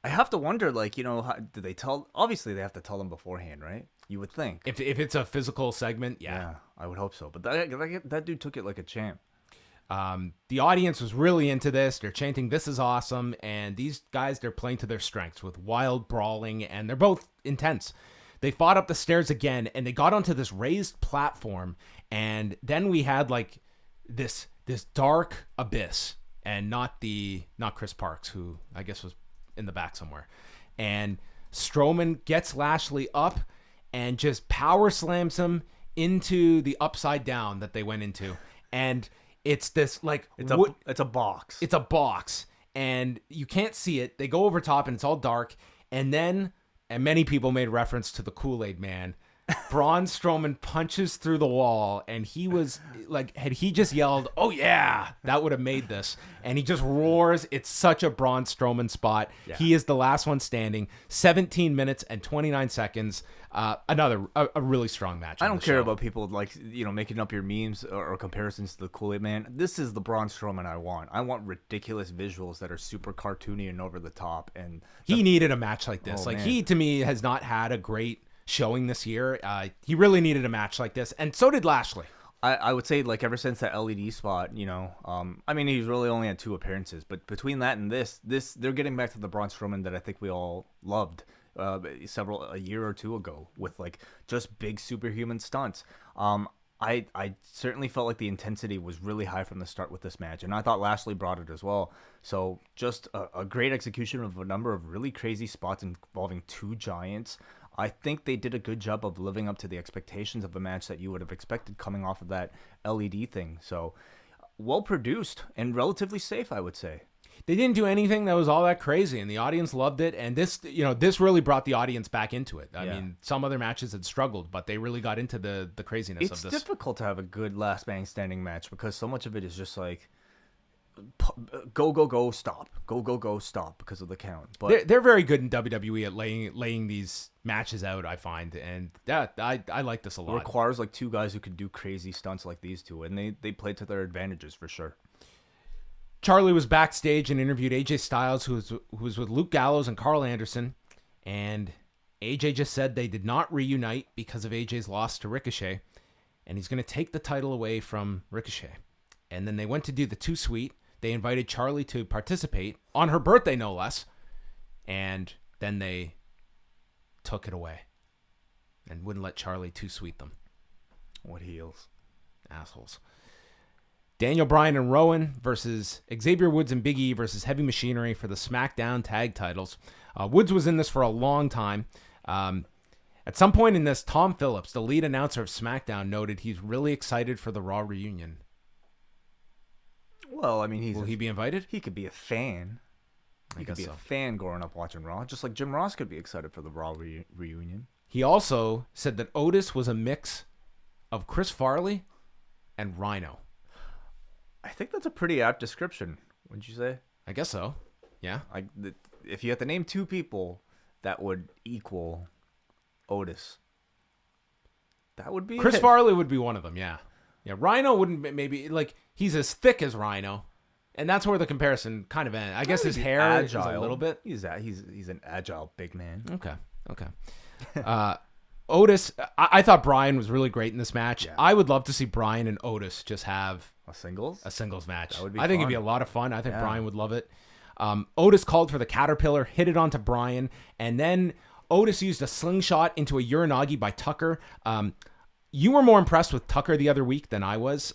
have to wonder, do they tell? Obviously, they have to tell them beforehand, right? You would think. If it's a physical segment, yeah. I would hope so. But that dude took it like a champ. The audience was really into this. They're chanting, "This is awesome." And these guys, they're playing to their strengths with wild brawling, and they're both intense. They fought up the stairs again, and they got onto this raised platform. And then we had like this dark abyss, and not Chris Parks, who I guess was in the back somewhere. And Strowman gets Lashley up and just power slams him into the upside down that they went into. And it's this like it's a box. It's a box, and you can't see it. They go over top, and it's all dark. And then, and many people made reference to the Kool-Aid Man. Braun Strowman punches through the wall, and he was like, had he just yelled, "Oh yeah," that would have made this. And he just roars. It's such a Braun Strowman spot. Yeah. He is the last one standing. 17 minutes and 29 seconds. Another really strong match. I don't care about people like making up your memes or comparisons to the Kool-Aid Man. This is the Braun Strowman I want. I want ridiculous visuals that are super cartoony and over the top. And he needed a match like this. He to me has not had a great showing this year. He really needed a match like this, and so did Lashley. I would say like ever since that LED spot, I mean he's really only had 2 appearances, but between that and this they're getting back to the Braun Strowman that I think we all loved a year or 2 ago with like just big superhuman stunts. I certainly felt like the intensity was really high from the start with this match, and I thought Lashley brought it as well. So just a great execution of a number of really crazy spots involving 2 giants. I think they did a good job of living up to the expectations of a match that you would have expected coming off of that LED thing. So well produced and relatively safe, I would say. They didn't do anything that was all that crazy, and the audience loved it. And this really brought the audience back into it. I mean, some other matches had struggled, but they really got into the craziness of this. It's difficult to have a good last man standing match because so much of it is just like go stop, go stop because of the count. But they're very good in WWE at laying these matches out, I find, and I like this a lot. It requires like 2 guys who can do crazy stunts like these 2, and they played to their advantages for sure. Charlie was backstage and interviewed AJ Styles, who was with Luke Gallows and Carl Anderson, and AJ just said they did not reunite because of AJ's loss to Ricochet, and he's going to take the title away from Ricochet. And then they went to do the 2 Sweet. They invited Charlie to participate on her birthday, no less, and then they took it away and wouldn't let Charlie 2 Sweet them. What heels. Assholes. Daniel Bryan and Rowan versus Xavier Woods and Big E versus Heavy Machinery for the SmackDown tag titles. Woods was in this for a long time. At some point in this, Tom Phillips, the lead announcer of SmackDown, noted he's really excited for the Raw reunion. Well, I mean, will he be invited? He could be a fan. He could be a fan growing up watching Raw, just like Jim Ross could be excited for the Raw reunion. He also said that Otis was a mix of Chris Farley and Rhino. I think that's a pretty apt description, wouldn't you say? I guess so. Yeah. If you had to name 2 people that would equal Otis, that would be Chris Farley would be one of them. Yeah. Yeah. Rhino wouldn't maybe like he's as thick as Rhino, and that's where the comparison kind of ends. I guess his hair is a little bit. He's an agile big man. Okay. Otis, I thought Bryan was really great in this match. Yeah. I would love to see Bryan and Otis just have a singles match. That would be I think it'd be a lot of fun. I think Bryan would love it. Otis called for the Caterpillar, hit it onto Bryan, and then Otis used a slingshot into a Uranagi by Tucker. You were more impressed with Tucker the other week than I was.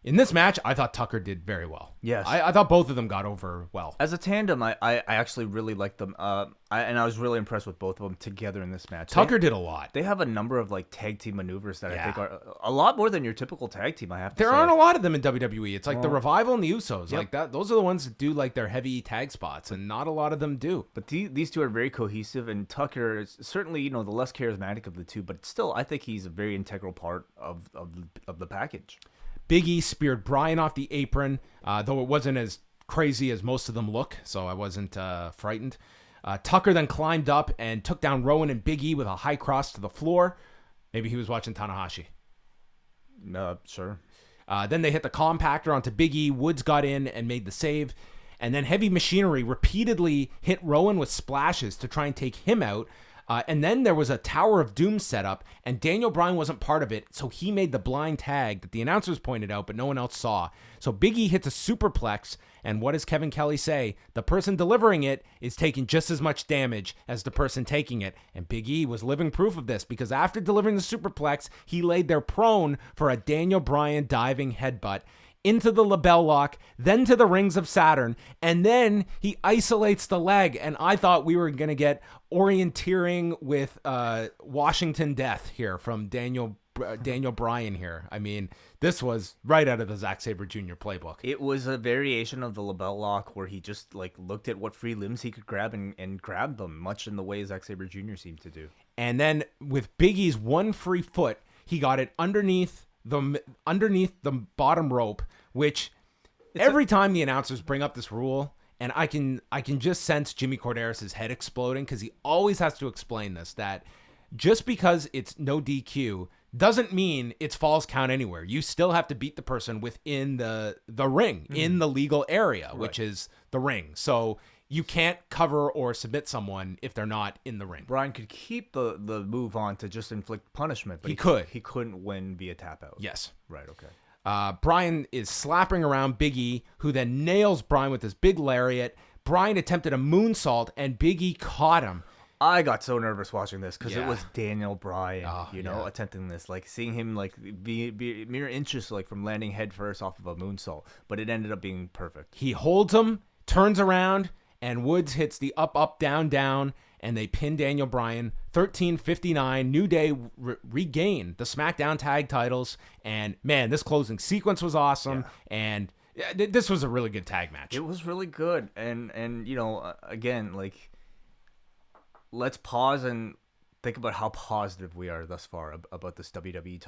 In this match, I thought Tucker did very well. Yes. I thought both of them got over well. As a tandem, I actually really liked them. And I was really impressed with both of them together in this match. Tucker did a lot. They have a number of like tag team maneuvers that I think are a lot more than your typical tag team, I have to say. There aren't a lot of them in WWE. It's like the Revival and the Usos. Yep. Like that. Those are the ones that do like their heavy tag spots, and not a lot of them do. But these 2 are very cohesive, and Tucker is certainly, the less charismatic of the 2, but still, I think he's a very integral part of the package. Big E speared Bryan off the apron, though it wasn't as crazy as most of them look, so I wasn't frightened. Tucker then climbed up and took down Rowan and Big E with a high cross to the floor. Maybe he was watching Tanahashi. Sure. Then they hit the compactor onto Big E. Woods got in and made the save. And then Heavy Machinery repeatedly hit Rowan with splashes to try and take him out. And then there was a Tower of Doom setup, and Daniel Bryan wasn't part of it, so he made the blind tag that the announcers pointed out, but no one else saw. So Big E hits a superplex, and what does Kevin Kelly say? The person delivering it is taking just as much damage as the person taking it. And Big E was living proof of this, because after delivering the superplex, he laid there prone for a Daniel Bryan diving headbutt into the label lock, then to the rings of Saturn, and then he isolates the leg. And I thought we were going to get orienteering with Washington Death here from Daniel Bryan here. I mean, this was right out of the Zack Sabre Jr. playbook. It was a variation of the label lock where he just like looked at what free limbs he could grab and grabbed them, much in the way Zack Sabre Jr. seemed to do. And then with Big E's one free foot, he got it underneath the bottom rope, which every time the announcers bring up this rule, and I can just sense Jimmy Corderas' head exploding, because he always has to explain this, that just because it's no DQ doesn't mean it's falls count anywhere. You still have to beat the person within the ring, in the legal area, which is the ring. So you can't cover or submit someone if they're not in the ring. Bryan could keep the move on to just inflict punishment, but he couldn't win via tap out. Yes. Right, okay. Bryan is slapping around Big E, who then nails Bryan with his big lariat. Bryan attempted a moonsault, and Big E caught him. I got so nervous watching this because it was Daniel Bryan, attempting this, like seeing him like be mere inches like from landing head first off of a moonsault, but it ended up being perfect. He holds him, turns around, and Woods hits the up, up, down, down, and they pin Daniel Bryan. 13:59, New Day regain the SmackDown tag titles, and man, this closing sequence was awesome, and this was a really good tag match. It was really good, and again, like, let's pause and think about how positive we are thus far about this WWE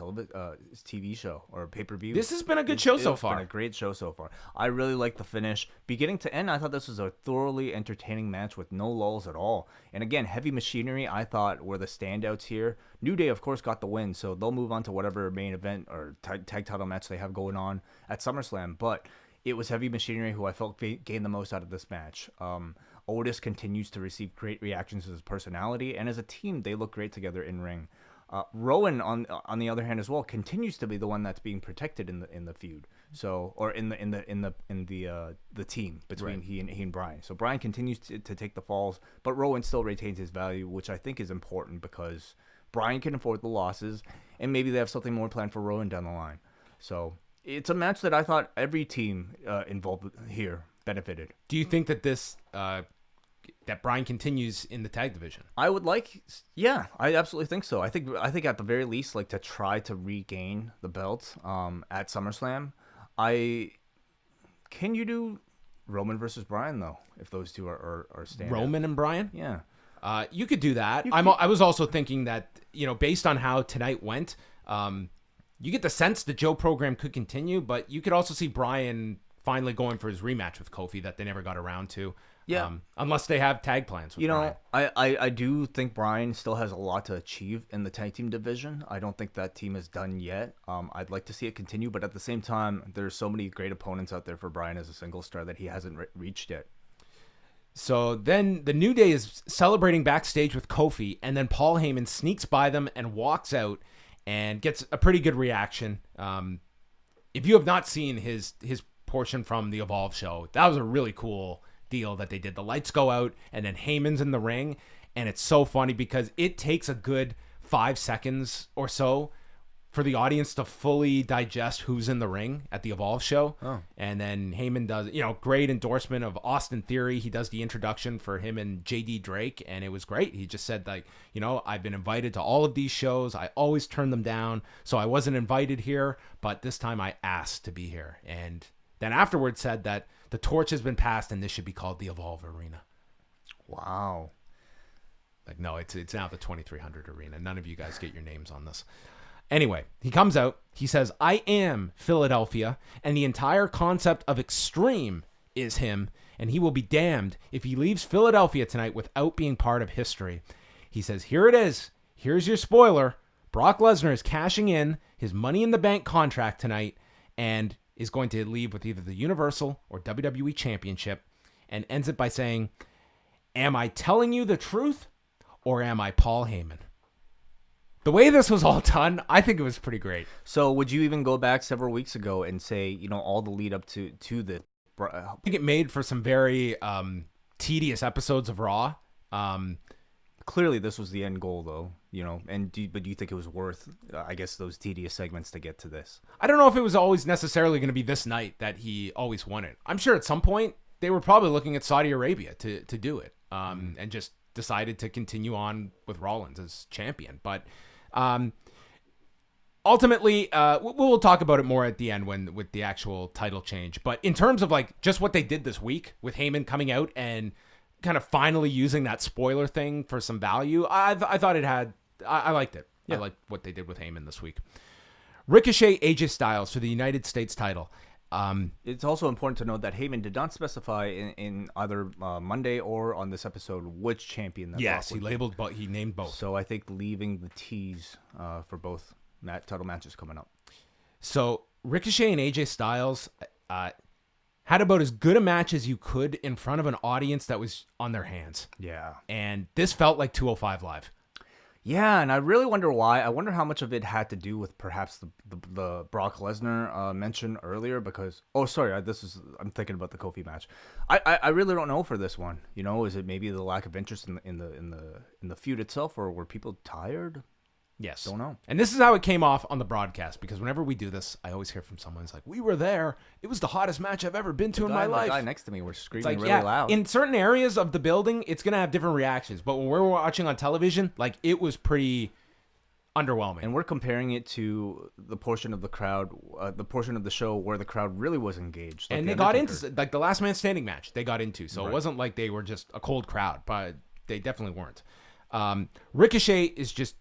TV show or pay-per-view. This has been a good show so far. It's been a great show so far. I really like the finish. Beginning to end, I thought this was a thoroughly entertaining match with no lulls at all. And again, Heavy Machinery, I thought, were the standouts here. New Day, of course, got the win, so they'll move on to whatever main event or tag title match they have going on at SummerSlam. But it was Heavy Machinery who I felt gained the most out of this match. Otis continues to receive great reactions as his personality, and as a team, they look great together in ring. Rowan, on the other hand, as well, continues to be the one that's being protected in the feud. So, or in the team between he and Bryan. So Bryan continues to take the falls, but Rowan still retains his value, which I think is important because Bryan can afford the losses, and maybe they have something more planned for Rowan down the line. So it's a match that I thought every team involved here benefited. Do you think that this that Bryan continues in the tag division? I absolutely think so. I think at the very least, like, to try to regain the belt at SummerSlam. Can you do Roman versus Bryan though? If those two are standing, Roman and Bryan, yeah, you could do that. I was also thinking that, based on how tonight went, you get the sense the Joe program could continue, but you could also see Bryan finally going for his rematch with Kofi that they never got around to. Yeah. Unless they have tag plans with Bryan. I do think Bryan still has a lot to achieve in the tag team division. I don't think that team is done yet. I'd like to see it continue, but at the same time, there's so many great opponents out there for Bryan as a single star that he hasn't reached yet. So then the New Day is celebrating backstage with Kofi, and then Paul Heyman sneaks by them and walks out and gets a pretty good reaction. If you have not seen his portion from the Evolve show, that was a really cool deal that they did. The lights go out and then Heyman's in the ring, and it's so funny because it takes a good 5 seconds or so for the audience to fully digest who's in the ring at the Evolve show. And then Heyman does, great endorsement of Austin Theory. He does the introduction for him and JD Drake, and it was great. He just said, like, I've been invited to all of these shows. I always turn them down, so I wasn't invited here, but this time I asked to be here. And then afterwards said that the torch has been passed and this should be called the Evolve Arena. Wow. Like, no, it's now the 2300 Arena. None of you guys get your names on this. Anyway, he comes out. He says, I am Philadelphia, and the entire concept of Extreme is him, and he will be damned if he leaves Philadelphia tonight without being part of history. He says, here it is. Here's your spoiler. Brock Lesnar is cashing in his Money in the Bank contract tonight and is going to leave with either the Universal or WWE Championship, and ends it by saying, am I telling you the truth, or am I Paul Heyman? The way this was all done, I think it was pretty great. So would you even go back several weeks ago and say, all the lead up to the... I think it made for some very tedious episodes of Raw. Clearly, this was the end goal, though, but do you think it was worth, I guess, those tedious segments to get to this? I don't know if it was always necessarily going to be this night that he always won it. I'm sure at some point they were probably looking at Saudi Arabia to do it, and just decided to continue on with Rollins as champion. But ultimately, we'll talk about it more at the end with the actual title change. But in terms of like just what they did this week with Heyman coming out and kind of finally using that spoiler thing for some value, I thought it had. I liked it. Yeah. I liked what they did with Heyman this week. Ricochet, AJ Styles for the United States title. It's also important to note that Heyman did not specify in either Monday or on this episode which champion that Yes, he labeled, but he named both. So I think leaving the tease for both title matches coming up. So Ricochet and AJ Styles had about as good a match as you could in front of an audience that was on their hands. Yeah. And this felt like 205 Live. Yeah, and I really wonder why. I wonder how much of it had to do with perhaps the Brock Lesnar mention earlier. Because I'm thinking about the Kofi match. I really don't know for this one. Is it maybe the lack of interest in the feud itself, or were people tired? Yes. Don't know. And this is how it came off on the broadcast, because whenever we do this, I always hear from someone who's like, we were there. It was the hottest match I've ever been to in my life. The guy next to me were screaming really loud. In certain areas of the building, it's going to have different reactions. But when we're watching on television, like, it was pretty underwhelming. And we're comparing it to the portion of the crowd, the portion of the show where the crowd really was engaged. And they got into, like, the last man standing match, they got into. So Right. It wasn't like they were just a cold crowd, but they definitely weren't. Ricochet is just...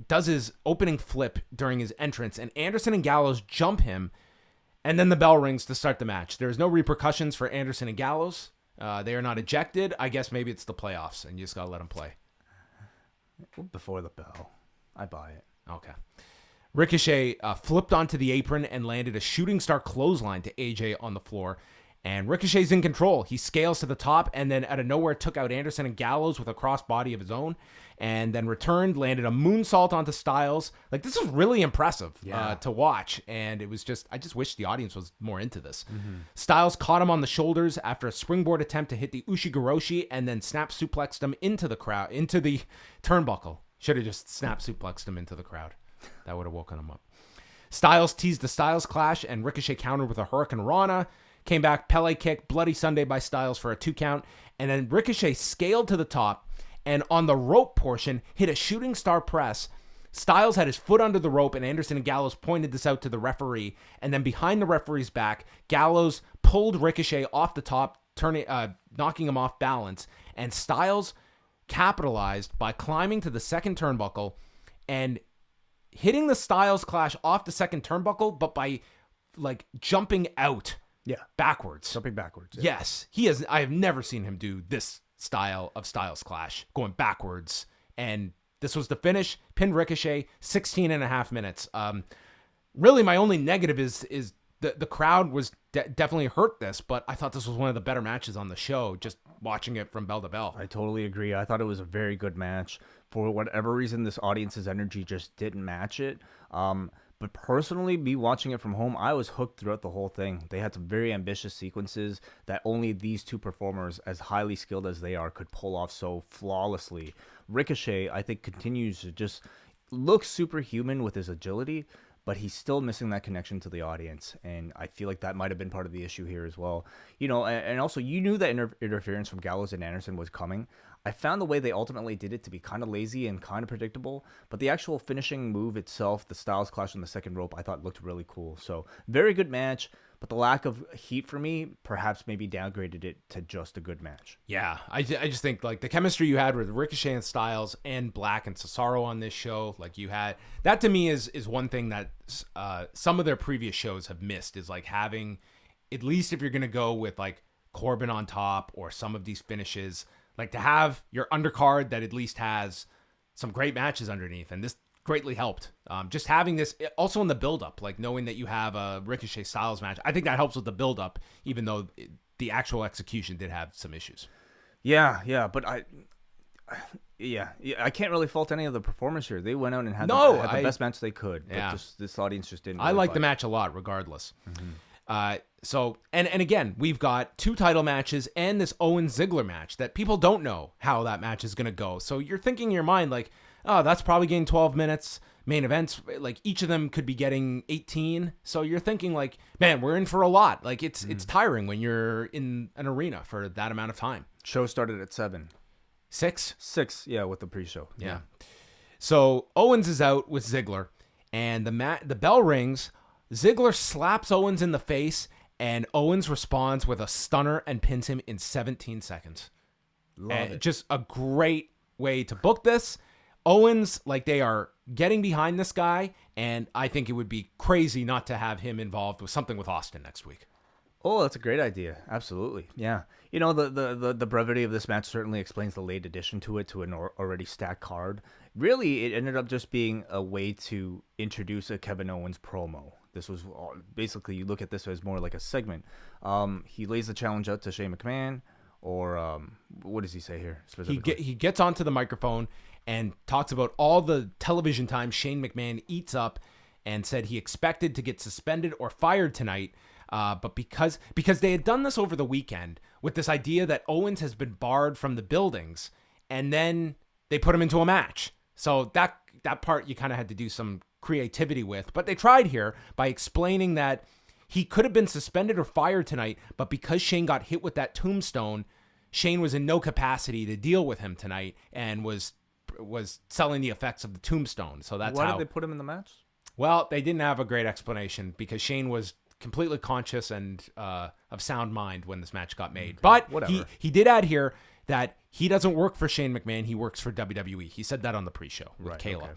does his opening flip during his entrance, and Anderson and Gallows jump him, and then the bell rings to start the match. There's no repercussions for Anderson and Gallows. They are not ejected. I guess maybe it's the playoffs, and you just got to let them play. Before the bell. I buy it. Okay. Ricochet flipped onto the apron and landed a shooting star clothesline to AJ on the floor. And Ricochet's in control. He scales to the top and then out of nowhere took out Anderson and Gallows with a crossbody of his own, and then returned, landed a moonsault onto Styles. Like, this was really impressive to watch, and it was I just wish the audience was more into this. Mm-hmm. Styles caught him on the shoulders after a springboard attempt to hit the Ushigoroshi, and then snap suplexed him into the turnbuckle. Should have just snap suplexed him into the crowd. That would have woken him up. Styles teased the Styles Clash, and Ricochet countered with a Hurricane Rana. Came back, Pele kick, Bloody Sunday by Styles for a 2 count, and then Ricochet scaled to the top, and on the rope portion, hit a shooting star press. Styles had his foot under the rope, and Anderson and Gallows pointed this out to the referee, and then behind the referee's back, Gallows pulled Ricochet off the top, knocking him off balance, and Styles capitalized by climbing to the second turnbuckle and hitting the Styles Clash off the second turnbuckle, but by like jumping out. Yeah, backwards. Jumping backwards. Yeah. Yes, he has. I have never seen him do this style of Styles Clash, going backwards. And this was the finish. Pinned Ricochet, 16 and a half minutes. Really, my only negative is the crowd was definitely hurt this, but I thought this was one of the better matches on the show, just watching it from bell to bell. I totally agree. I thought it was a very good match. For whatever reason, this audience's energy just didn't match it. But personally, me watching it from home, I was hooked throughout the whole thing. They had some very ambitious sequences that only these two performers, as highly skilled as they are, could pull off so flawlessly. Ricochet, I think, continues to just look superhuman with his agility, but he's still missing that connection to the audience. And I feel like that might have been part of the issue here as well. And also, you knew that interference from Gallows and Anderson was coming. I found the way they ultimately did it to be kind of lazy and kind of predictable, but the actual finishing move itself, the Styles Clash on the second rope, I thought looked really cool. So very good match, but the lack of heat for me perhaps maybe downgraded it to just a good match. Yeah, I just think like the chemistry you had with Ricochet and Styles and Black and Cesaro on this show, like you had, that to me is one thing that some of their previous shows have missed, is like having, at least if you're going to go with like Corbin on top or some of these finishes, like to have your undercard that at least has some great matches underneath. And this greatly helped. Just having this also in the build-up, like knowing that you have a Ricochet Styles match, I think that helps with the build-up, even though the actual execution did have some issues. Yeah, but Yeah, I can't really fault any of the performers here. They went out and had the best match they could. Yeah. But this audience just didn't. I like the match a lot, regardless. So again, we've got 2 title matches and this Owens Ziggler match that people don't know how that match is going to go. So you're thinking in your mind like, oh, that's probably getting 12 minutes. Main events, like each of them could be getting 18. So you're thinking like, man, we're in for a lot. Like it's tiring when you're in an arena for that amount of time. Show started at 7. 6, yeah, with the pre-show. Yeah. So Owens is out with Ziggler, and the bell rings. Ziggler slaps Owens in the face, and Owens responds with a stunner and pins him in 17 seconds. Love it. Just a great way to book this. Owens, like, they are getting behind this guy, and I think it would be crazy not to have him involved with something with Austin next week. Oh, that's a great idea. Absolutely. Yeah. You know, the brevity of this match certainly explains the late addition to it, to an already stacked card. Really, it ended up just being a way to introduce a Kevin Owens promo. This was basically, you look at this as more like a segment. He lays the challenge out to Shane McMahon, or what does he say here specifically? He gets onto the microphone and talks about all the television time Shane McMahon eats up, and said he expected to get suspended or fired tonight. But because they had done this over the weekend with this idea that Owens has been barred from the buildings, and then they put him into a match. So that part you kind of had to do some creativity with. But they tried here by explaining that he could have been suspended or fired tonight, but because Shane got hit with that tombstone, Shane was in no capacity to deal with him tonight and was selling the effects of the tombstone. So that's Why did they put him in the match? Well, they didn't have a great explanation because Shane was completely conscious and of sound mind when this match got made. But whatever. He did add here that he doesn't work for Shane McMahon. He works for WWE. He said that on the pre-show with Kayla. Okay.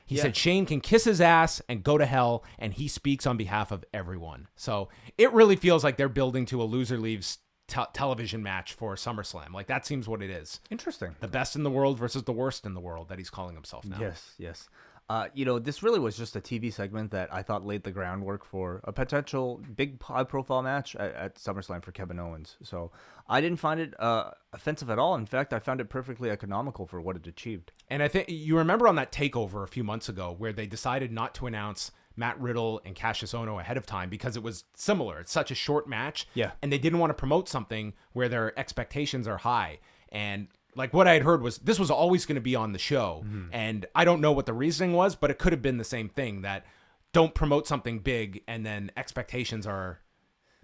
He said Shane can kiss his ass and go to hell, and he speaks on behalf of everyone. So it really feels like they're building to a loser leaves television match for SummerSlam. Like, that seems what it is. Interesting. The best in the world versus the worst in the world that he's calling himself now. Yes. You know, this really was just a TV segment that I thought laid the groundwork for a potential big high-profile match at SummerSlam for Kevin Owens. So I didn't find it offensive at all. In fact, I found it perfectly economical for what it achieved. And I think you remember on that takeover a few months ago where they decided not to announce Matt Riddle and Cassius Ohno ahead of time because it was similar. It's such a short match. Yeah. And they didn't want to promote something where their expectations are high. And like what I had heard was this was always going to be on the show. And I don't know what the reasoning was, but it could have been the same thing, that don't promote something big and then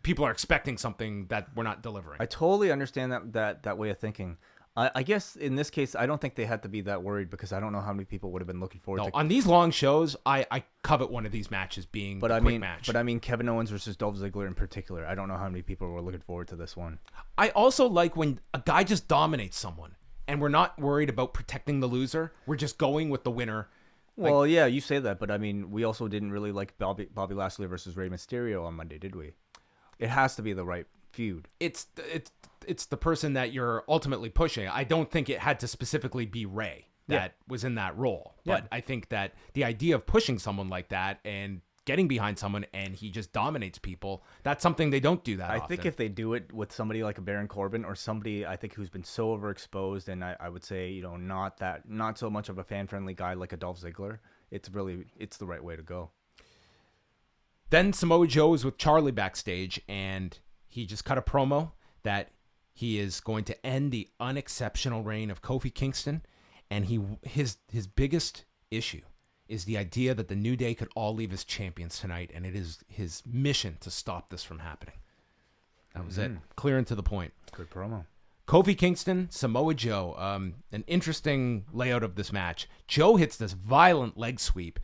people are expecting something that we're not delivering. I totally understand that way of thinking. I guess in this case, I don't think they had to be that worried because I don't know how many people would have been looking forward to. On these long shows, I covet one of these matches being a quick match. But I mean, Kevin Owens versus Dolph Ziggler in particular. I don't know how many people were looking forward to this one. I also like when a guy just dominates someone and we're not worried about protecting the loser. We're just going with the winner. Well, yeah, you say that, but I mean, we also didn't really like Bobby Lashley versus Rey Mysterio on Monday, did we? It has to be the right feud. It's the person that you're ultimately pushing. I don't think it had to specifically be Rey that was in that role. But I think that the idea of pushing someone like that and getting behind someone and he just dominates people, that's something they don't do that often. I think if they do it with somebody like a Baron Corbin or somebody I think who's been so overexposed, and I would say, you know, not so much of a fan-friendly guy like a Dolph Ziggler, it's the right way to go. Then Samoa Joe is with Charlie backstage, and he just cut a promo that he is going to end the unexceptional reign of Kofi Kingston, and his biggest issue is the idea that the New Day could all leave as champions tonight, and it is his mission to stop this from happening. That was it. Clear and to the point. Good promo. Kofi Kingston, Samoa Joe. An interesting layout of this match. Joe hits this violent leg sweep,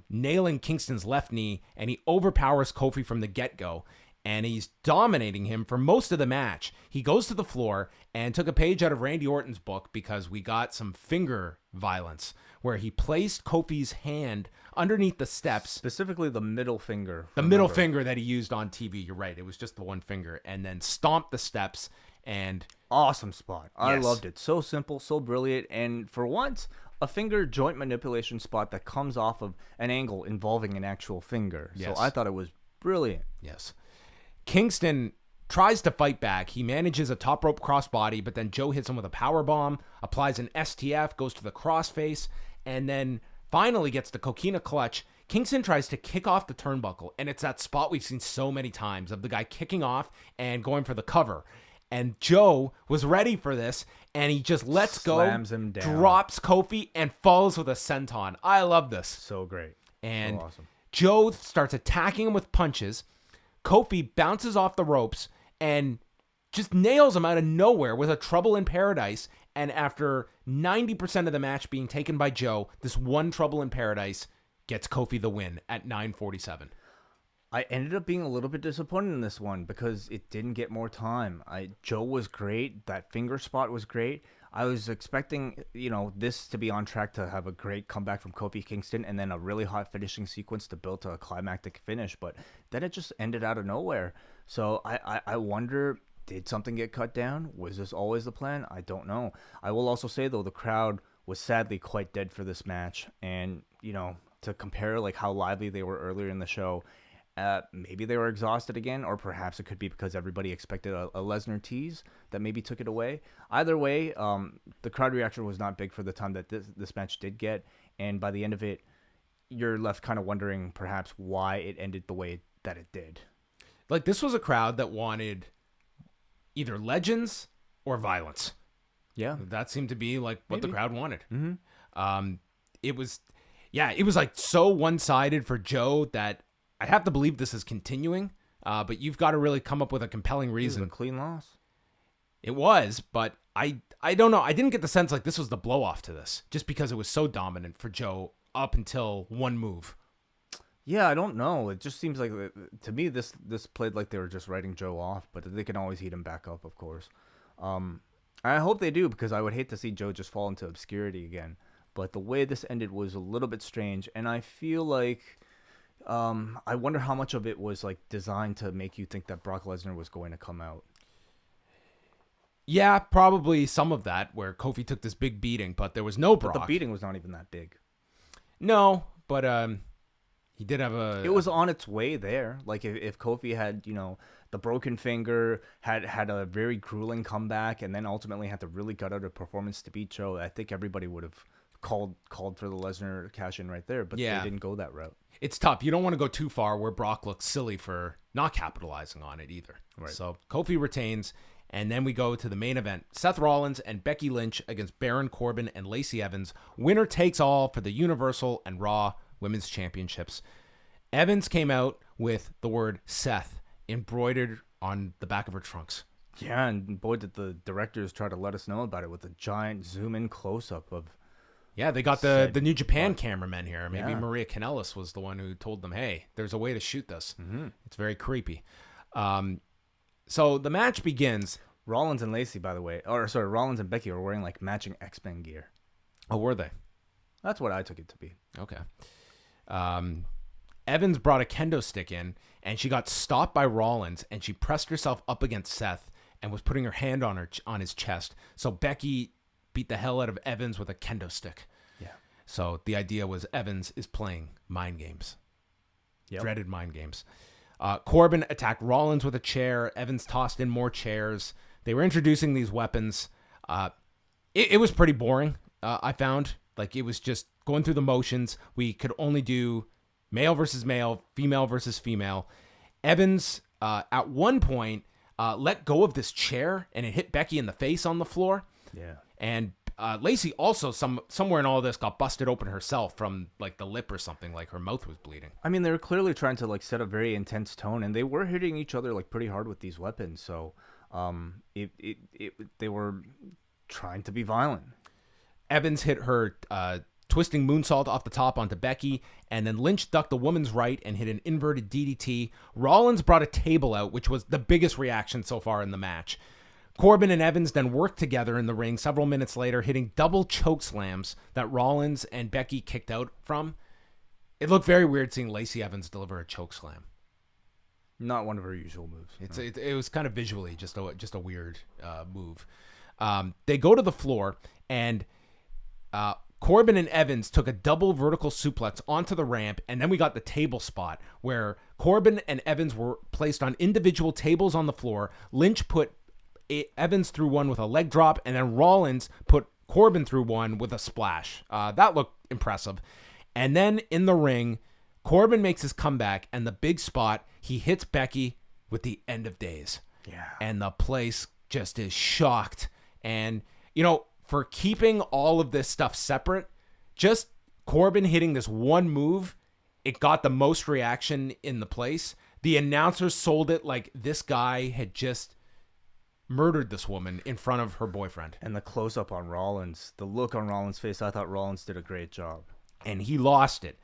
nailing Kingston's left knee, and he overpowers Kofi from the get-go, and he's dominating him for most of the match. He goes to the floor and took a page out of Randy Orton's book because we got some finger violence where he placed Kofi's hand underneath the steps. Specifically the middle finger. The middle finger that he used on TV. You're right. It was just the one finger. And then stomped the steps. And awesome spot. I loved it. So simple, so brilliant. And for once, a finger joint manipulation spot that comes off of an angle involving an actual finger. Yes. So I thought it was brilliant. Yes. Kingston tries to fight back. He manages a top rope crossbody, but then Joe hits him with a power bomb, applies an STF, goes to the crossface, and then finally gets the coquina clutch. Kingston tries to kick off the turnbuckle, and it's that spot we've seen so many times of the guy kicking off and going for the cover. And Joe was ready for this, and he just lets Slams go, him down. drops Kofi, and falls with a senton. I love this. So great. And so awesome. Joe starts attacking him with punches. Kofi bounces off the ropes and just nails him out of nowhere with a Trouble in Paradise. And after 90% of the match being taken by Joe, this one Trouble in Paradise gets Kofi the win at 9:47. I ended up being a little bit disappointed in this one because it didn't get more time. Joe was great. That finger spot was great. I was expecting, this to be on track to have a great comeback from Kofi Kingston and then a really hot finishing sequence to build to a climactic finish. But then it just ended out of nowhere. So I wonder, did something get cut down? Was this always the plan? I don't know. I will also say, though, the crowd was sadly quite dead for this match. And, to compare like how lively they were earlier in the show, maybe they were exhausted again, or perhaps it could be because everybody expected a Lesnar tease that maybe took it away. Either way, the crowd reaction was not big for the time that this match did get, and by the end of it, you're left kind of wondering perhaps why it ended the way that it did. Like, this was a crowd that wanted either legends or violence. Yeah. That seemed to be like what the crowd wanted. Mm-hmm. It was like so one-sided for Joe that I have to believe this is continuing, but you've got to really come up with a compelling reason. It was a clean loss. It was, but I don't know. I didn't get the sense like this was the blow-off to this, just because it was so dominant for Joe up until one move. Yeah, I don't know. It just seems like, to me, this played like they were just writing Joe off, but they can always heat him back up, of course. I hope they do, because I would hate to see Joe just fall into obscurity again. But the way this ended was a little bit strange, and I feel like I wonder how much of it was like designed to make you think that Brock Lesnar was going to come out. Yeah, probably some of that, where Kofi took this big beating, but there was no Brock. But the beating was not even that big. No, but he did have a... It was on its way there. Like, if Kofi had, the broken finger, had a very grueling comeback, and then ultimately had to really gut out a performance to beat Joe, I think everybody would have called for the Lesnar cash-in right there, but yeah. They didn't go that route. It's tough. You don't want to go too far where Brock looks silly for not capitalizing on it either. Right. So Kofi retains, and then we go to the main event. Seth Rollins and Becky Lynch against Baron Corbin and Lacey Evans. Winner takes all for the Universal and Raw Women's Championships. Evans came out with the word Seth embroidered on the back of her trunks. Yeah, and boy, did the directors try to let us know about it with a giant zoom-in close-up of... Yeah, they got the New Japan cameramen here. Maybe Yeah. Maria Kanellis was the one who told them, hey, there's a way to shoot this. Mm-hmm. It's very creepy. So the match begins. Rollins and Becky were wearing like matching X-Men gear. Oh, were they? That's what I took it to be. Okay. Evans brought a kendo stick in, and she got stopped by Rollins, and she pressed herself up against Seth and was putting her hand on his chest. So Becky beat the hell out of Evans with a kendo stick. Yeah. So the idea was Evans is playing mind games. Yep. Dreaded mind games. Corbin attacked Rollins with a chair. Evans tossed in more chairs. They were introducing these weapons. It was pretty boring, I found. Like, it was just going through the motions. We could only do male versus male, female versus female. Evans, at one point, let go of this chair, and it hit Becky in the face on the floor. Yeah. And Lacey also, somewhere in all this, got busted open herself from, like, the lip or something. Like, her mouth was bleeding. I mean, they were clearly trying to, like, set a very intense tone, and they were hitting each other, like, pretty hard with these weapons. So, they were trying to be violent. Evans hit her twisting moonsault off the top onto Becky, and then Lynch ducked the woman's right and hit an inverted DDT. Rollins brought a table out, which was the biggest reaction so far in the match. Corbin and Evans then worked together in the ring several minutes later, hitting double choke slams that Rollins and Becky kicked out from. It looked very weird seeing Lacey Evans deliver a choke slam. Not one of her usual moves. It was kind of visually just a weird move. They go to the floor, and Corbin and Evans took a double vertical suplex onto the ramp, and then we got the table spot where Corbin and Evans were placed on individual tables on the floor. Lynch put Evans through one with a leg drop, and then Rollins put Corbin through one with a splash. That looked impressive. And then in the ring, Corbin makes his comeback, and the big spot, he hits Becky with the end of days. Yeah. And the place just is shocked. And, for keeping all of this stuff separate, just Corbin hitting this one move, it got the most reaction in the place. The announcers sold it like this guy had just murdered this woman in front of her boyfriend. And the close-up on Rollins, the look on Rollins' face, I thought Rollins did a great job. And he lost it.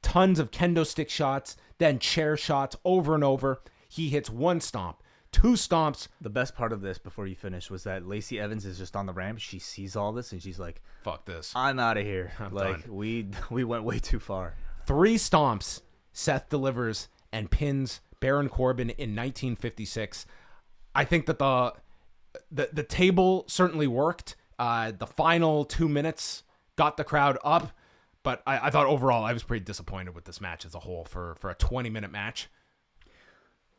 Tons of kendo stick shots, then chair shots over and over. He hits one stomp, two stomps. The best part of this, before you finish, was that Lacey Evans is just on the ramp. She sees all this, and she's like, fuck this. I'm out of here. I'm like, done. we went way too far. 3 stomps Seth delivers and pins Baron Corbin in 1956. I think that the table certainly worked. The final 2 minutes got the crowd up, but I thought overall I was pretty disappointed with this match as a whole for a 20-minute match.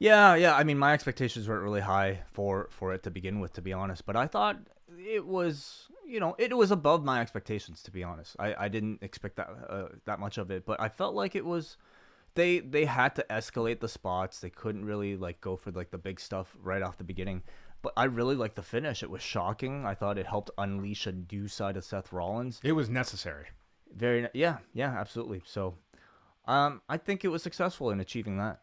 Yeah. I mean, my expectations weren't really high for it to begin with, to be honest. But I thought it was, it was above my expectations, to be honest. I didn't expect that much of it, but I felt like it was. They had to escalate the spots. They couldn't really go for the big stuff right off the beginning. But I really liked the finish. It was shocking. I thought it helped unleash a new side of Seth Rollins. It was necessary. Yeah, absolutely. So, I think it was successful in achieving that.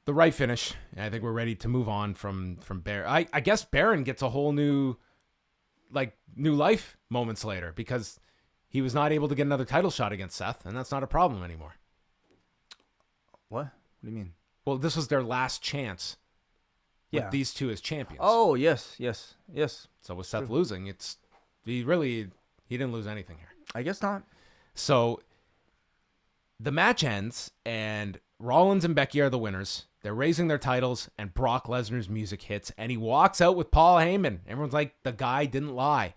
The right finish. I think we're ready to move on from Baron. I guess Baron gets a whole new life moments later because he was not able to get another title shot against Seth, and that's not a problem anymore. What? What do you mean? Well, this was their last chance. Yeah. With these two as champions. Oh, yes. So with Seth losing, he didn't lose anything here. I guess not. So the match ends, and Rollins and Becky are the winners. They're raising their titles, and Brock Lesnar's music hits, and he walks out with Paul Heyman. Everyone's like, the guy didn't lie.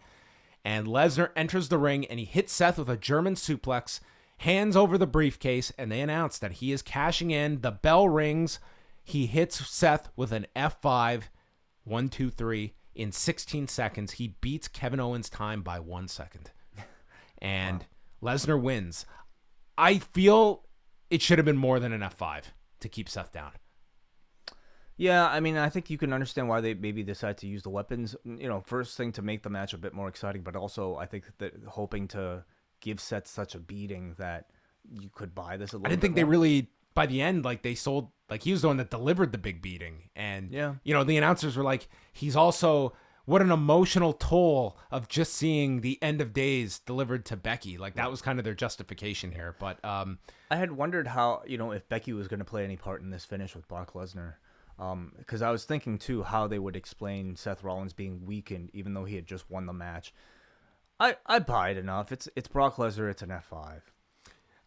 And Lesnar enters the ring, and he hits Seth with a German suplex, hands over the briefcase, and they announce that he is cashing in. The bell rings. He hits Seth with an F5, 1, 2, 3. In 16 seconds, he beats Kevin Owens' time by 1 second. And Lesnar wins. I feel it should have been more than an F5 to keep Seth down. Yeah, I mean, I think you can understand why they maybe decide to use the weapons. First thing to make the match a bit more exciting, but also I think that hoping to give Seth such a beating that you could buy this a little bit. I didn't think they really, by the end, they sold, he was the one that delivered the big beating. And, the announcers were like, he's also, what an emotional toll of just seeing the end of days delivered to Becky. That was kind of their justification here. But I had wondered how, if Becky was going to play any part in this finish with Brock Lesnar. Because I was thinking, too, how they would explain Seth Rollins being weakened, even though he had just won the match. I buy it enough. It's Brock Lesnar. It's an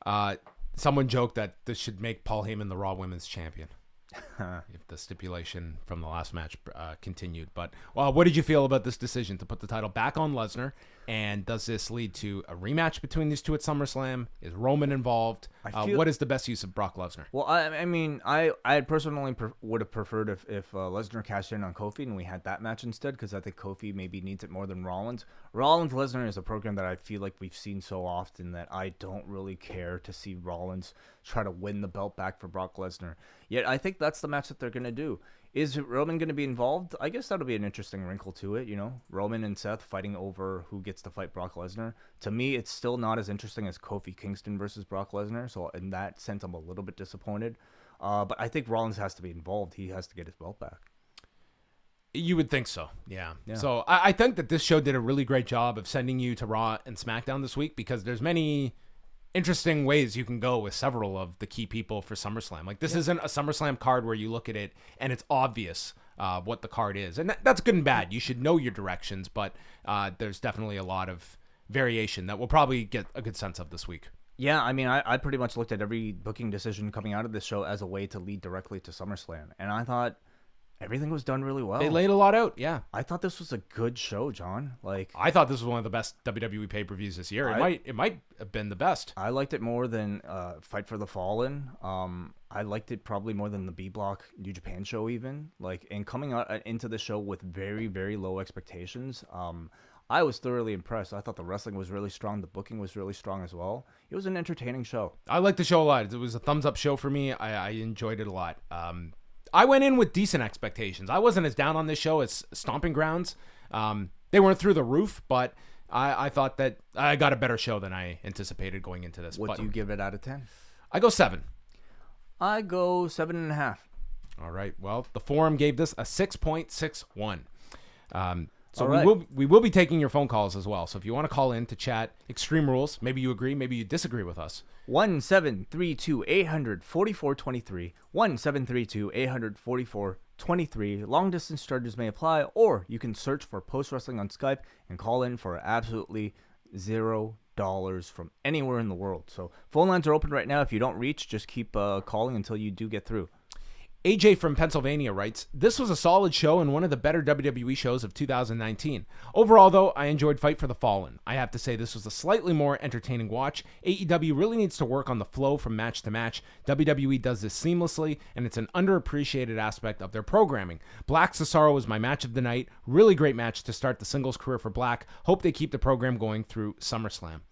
F5. Someone joked that this should make Paul Heyman the Raw Women's Champion if the stipulation from the last match continued. But what did you feel about this decision to put the title back on Lesnar? And does this lead to a rematch between these two at SummerSlam? Is Roman involved? What is the best use of Brock Lesnar? Well, I mean, I personally would have preferred if Lesnar cashed in on Kofi and we had that match instead, because I think Kofi maybe needs it more than Rollins. Rollins-Lesnar is a program that I feel like we've seen so often that I don't really care to see Rollins try to win the belt back for Brock Lesnar. Yet I think that's the match that they're going to do. Is Roman going to be involved? I guess that'll be an interesting wrinkle to it, Roman and Seth fighting over who gets to fight Brock Lesnar. To me, it's still not as interesting as Kofi Kingston versus Brock Lesnar, so in that sense, I'm a little bit disappointed. But I think Rollins has to be involved. He has to get his belt back. You would think so, yeah. So I think that this show did a really great job of sending you to Raw and SmackDown this week, because there's many interesting ways you can go with several of the key people for SummerSlam. This isn't a SummerSlam card where you look at it and it's obvious what the card is. And that's good and bad. You should know your directions, but there's definitely a lot of variation that we'll probably get a good sense of this week. Yeah, I mean, I pretty much looked at every booking decision coming out of this show as a way to lead directly to SummerSlam. And I thought everything was done really well. They laid a lot out, yeah. I thought this was a good show, John. Like, I thought this was one of the best WWE pay-per-views this year. It might have been the best. I liked it more than Fight for the Fallen. I liked it probably more than the B Block New Japan show even. Like, and coming out into the show with very, very low expectations, I was thoroughly impressed. I thought the wrestling was really strong. The booking was really strong as well. It was an entertaining show. I liked the show a lot. It was a thumbs-up show for me. I enjoyed it a lot. I went in with decent expectations. I wasn't as down on this show as Stomping Grounds. They weren't through the roof, but I thought that I got a better show than I anticipated going into this. What do you give it out of 10? I go 7. I go 7.5. All right. Well, the forum gave this a 6.61. So right. we will be taking your phone calls as well. So if you want to call in to chat Extreme Rules, maybe you agree, maybe you disagree with us. 1-732-800-4423. 1-732-800-4423. Long distance charges may apply, or you can search for Post Wrestling on Skype and call in for absolutely $0 from anywhere in the world. So phone lines are open right now. If you don't reach, just keep calling until you do get through. AJ from Pennsylvania writes, this was a solid show and one of the better WWE shows of 2019. Overall, though, I enjoyed Fight for the Fallen. I have to say this was a slightly more entertaining watch. AEW really needs to work on the flow from match to match. WWE does this seamlessly, and it's an underappreciated aspect of their programming. Black Cesaro was my match of the night. Really great match to start the singles career for Black. Hope they keep the program going through SummerSlam.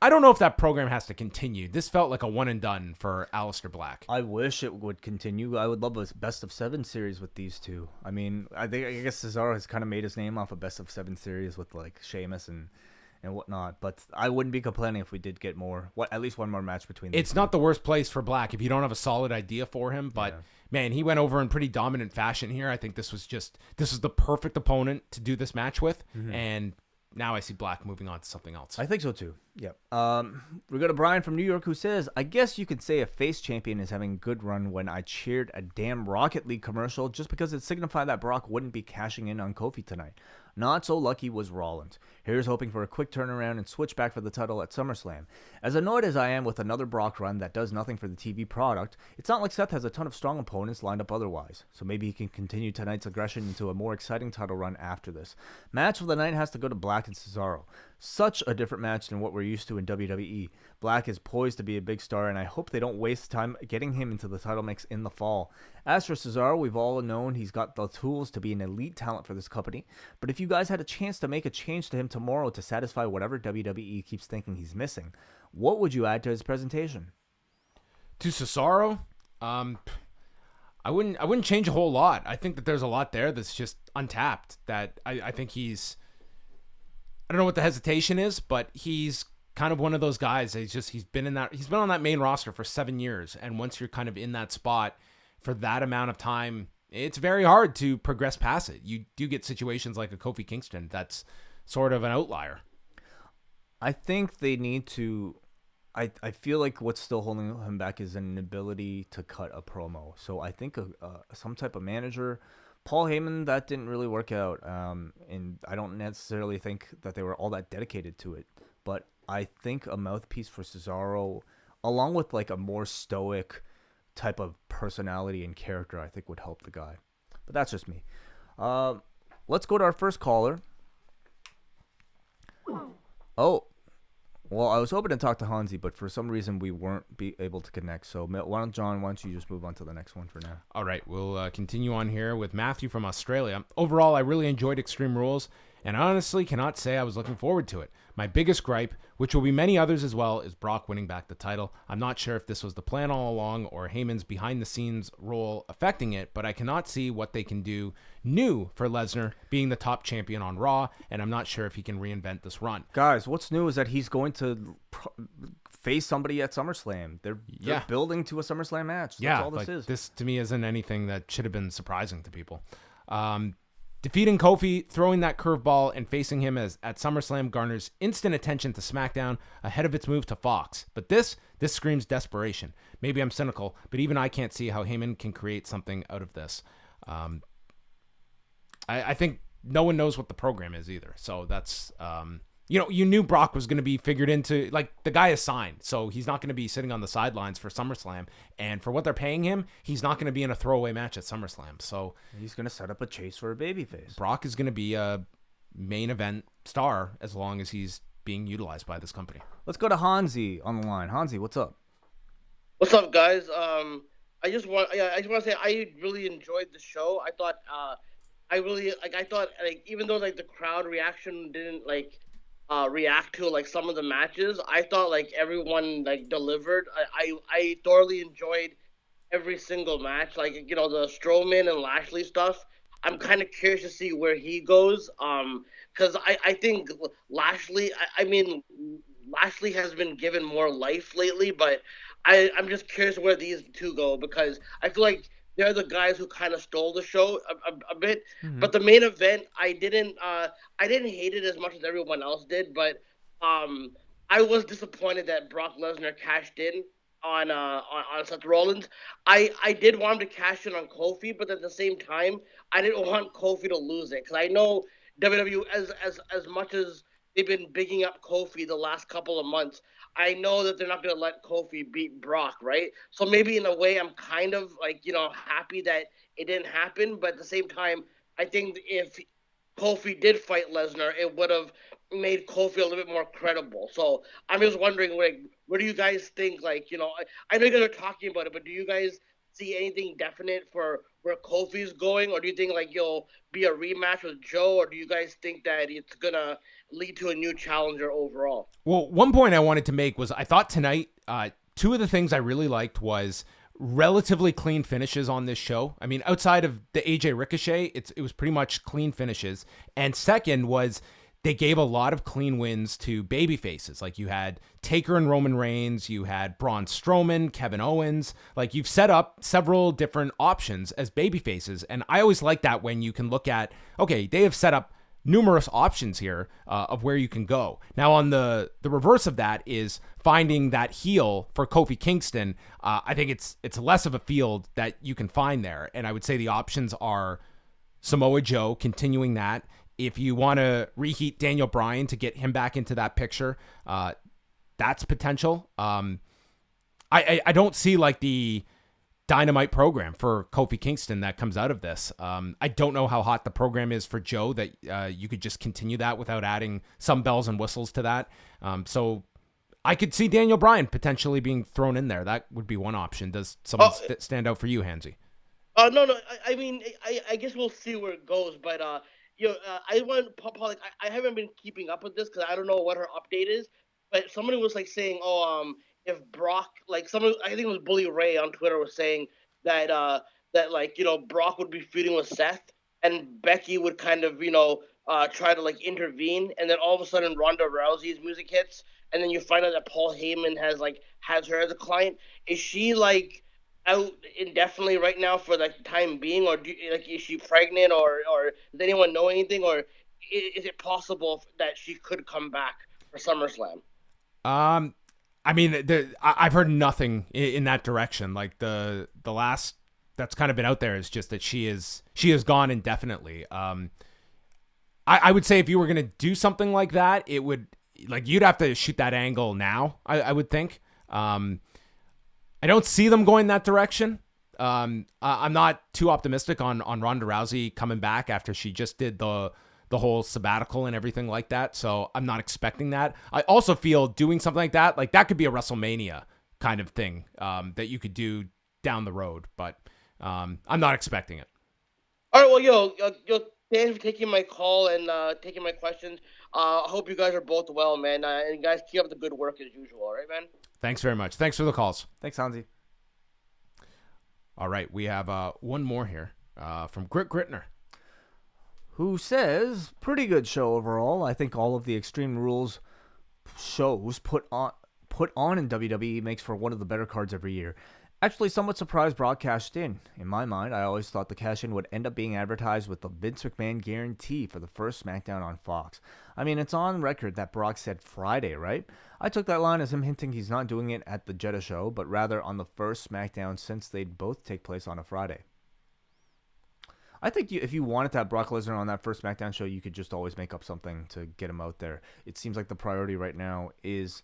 I don't know if that program has to continue. This felt like a one and done for Aleister Black. I wish it would continue. I would love a best of 7 series with these two. I mean, I guess Cesaro has kind of made his name off a best of 7 series with like Sheamus and whatnot. But I wouldn't be complaining if we did get more. At least one more match between these It's not the worst place for Black if you don't have a solid idea for him. But man, he went over in pretty dominant fashion here. I think this was the perfect opponent to do this match with, and now I see Black moving on to something else. I think so too. Yep. We go to Bryan from New York who says, I guess you could say a face champion is having a good run when I cheered a damn Rocket League commercial just because it signified that Brock wouldn't be cashing in on Kofi tonight. Not so lucky was Rollins. Here's hoping for a quick turnaround and switch back for the title at SummerSlam. As annoyed as I am with another Brock run that does nothing for the TV product, it's not like Seth has a ton of strong opponents lined up otherwise, so maybe he can continue tonight's aggression into a more exciting title run after this. Match of the night has to go to Black and Cesaro. Such a different match than what we're used to in WWE. Black is poised to be a big star, and I hope they don't waste time getting him into the title mix in the fall. As for Cesaro, we've all known he's got the tools to be an elite talent for this company, but if you guys had a chance to make a change to him tomorrow to satisfy whatever WWE keeps thinking he's missing, what would you add to his presentation? To Cesaro, I wouldn't change a whole lot. I think that there's a lot there that's just untapped. That I think he's, I don't know what the hesitation is, but he's kind of one of those guys. He's been on that main roster for 7 years, and once you're kind of in that spot for that amount of time, it's very hard to progress past it. You do get situations like a Kofi Kingston that's sort of an outlier. I think they need to. I feel like what's still holding him back is an inability to cut a promo. So I think some type of manager. Paul Heyman, that didn't really work out, and I don't necessarily think that they were all that dedicated to it. But I think a mouthpiece for Cesaro, along with like a more stoic type of personality and character, I think would help the guy. But that's just me. Let's go to our first caller. Oh, well, I was hoping to talk to Hansi, but for some reason we weren't able to connect. So why don't you just move on to the next one for now? All right, we'll continue on here with Matthew from Australia. Overall, I really enjoyed Extreme Rules, and I honestly cannot say I was looking forward to it. My biggest gripe, which will be many others as well, is Brock winning back the title. I'm not sure if this was the plan all along or Heyman's behind-the-scenes role affecting it, but I cannot see what they can do new for Lesnar being the top champion on Raw, and I'm not sure if he can reinvent this run. Guys, what's new is that he's going to face somebody at SummerSlam. They're building to a SummerSlam match. That's all this is. This, to me, isn't anything that should have been surprising to people. Defeating Kofi, throwing that curveball, and facing him at SummerSlam garners instant attention to SmackDown ahead of its move to Fox. But this screams desperation. Maybe I'm cynical, but even I can't see how Heyman can create something out of this. I think no one knows what the program is either. So that's you knew Brock was going to be figured into, like, the guy is signed, so he's not going to be sitting on the sidelines for SummerSlam. And for what they're paying him, he's not going to be in a throwaway match at SummerSlam. So he's going to set up a chase for a babyface. Brock is going to be a main event star as long as he's being utilized by this company. Let's go to Hansi on the line. Hansi, what's up? What's up, guys? I just want to say I really enjoyed the show. I thought even though like the crowd reaction didn't react to like some of the matches, I thought like everyone like delivered. I thoroughly enjoyed every single match. Like, the Strowman and Lashley stuff. I'm kind of curious to see where he goes. Because I think Lashley. Lashley has been given more life lately, but I'm just curious where these two go, because I feel like they're the guys who kind of stole the show a bit. Mm-hmm. But the main event, I didn't hate it as much as everyone else did, but I was disappointed that Brock Lesnar cashed in on Seth Rollins. I did want him to cash in on Kofi, but at the same time, I didn't want Kofi to lose it, because I know WWE, as much as they've been bigging up Kofi the last couple of months, I know that they're not going to let Kofi beat Brock, right? So maybe in a way I'm kind of happy that it didn't happen, but at the same time, I think if Kofi did fight Lesnar, it would have made Kofi a little bit more credible. So I'm just wondering, where do you guys think, I know you guys are talking about it, but do you guys see anything definite for where Kofi's going, or do you think you'll be a rematch with Joe, or do you guys think that it's gonna lead to a new challenger overall? Well, one point I wanted to make was I thought tonight, two of the things I really liked was relatively clean finishes on this show. I mean, outside of the AJ Ricochet, it was pretty much clean finishes. And second was they gave a lot of clean wins to baby faces. Like, you had Taker and Roman Reigns, you had Braun Strowman, Kevin Owens. Like, you've set up several different options as baby faces. And I always like that when you can look at, okay, they have set up numerous options here of where you can go. Now, on the reverse of that is finding that heel for Kofi Kingston. I think it's less of a field that you can find there. And I would say the options are Samoa Joe, continuing that. If you want to reheat Daniel Bryan to get him back into that picture, that's potential. I don't see like the Dynamite program for Kofi Kingston that comes out of this. I don't know how hot the program is for Joe that you could just continue that without adding some bells and whistles to that. So I could see Daniel Bryan potentially being thrown in there. That would be one option. Does someone stand out for you, Hansi? No. I mean, I guess we'll see where it goes, but I want Pollock. I haven't been keeping up with this because I don't know what her update is. But somebody was saying, if Brock, someone, I think it was Bully Ray on Twitter, was saying that Brock would be feuding with Seth, and Becky would kind of try to intervene, and then all of a sudden Ronda Rousey's music hits, and then you find out that Paul Heyman has her as a client. Is she out indefinitely right now for the time being, or is she pregnant, or does anyone know anything, or is it possible that she could come back for SummerSlam? I mean, I've heard nothing in that direction. Like the last that's kind of been out there is just that she is gone indefinitely. I would say if you were gonna do something like that, it would you'd have to shoot that angle now. I would think. I don't see them going that direction. I'm not too optimistic on Ronda Rousey coming back after she just did the whole sabbatical and everything like that. So I'm not expecting that. I also feel doing something like that could be a WrestleMania kind of thing that you could do down the road. But I'm not expecting it. All right, well, thanks for taking my call and taking my questions. I hope you guys are both well, man. And you guys keep up the good work as usual, all right, man? Thanks very much. Thanks for the calls. Thanks, Hansi. All right, we have one more here from Gritner, who says, pretty good show overall. I think all of the Extreme Rules shows put on in WWE makes for one of the better cards every year. Actually, somewhat surprised Brock cashed in. In my mind, I always thought the cash-in would end up being advertised with the Vince McMahon guarantee for the first SmackDown on Fox. I mean, it's on record that Brock said Friday, right? I took that line as him hinting he's not doing it at the Jeddah show, but rather on the first SmackDown since they'd both take place on a Friday. I think if you wanted to have Brock Lesnar on that first SmackDown show, you could just always make up something to get him out there. It seems like the priority right now is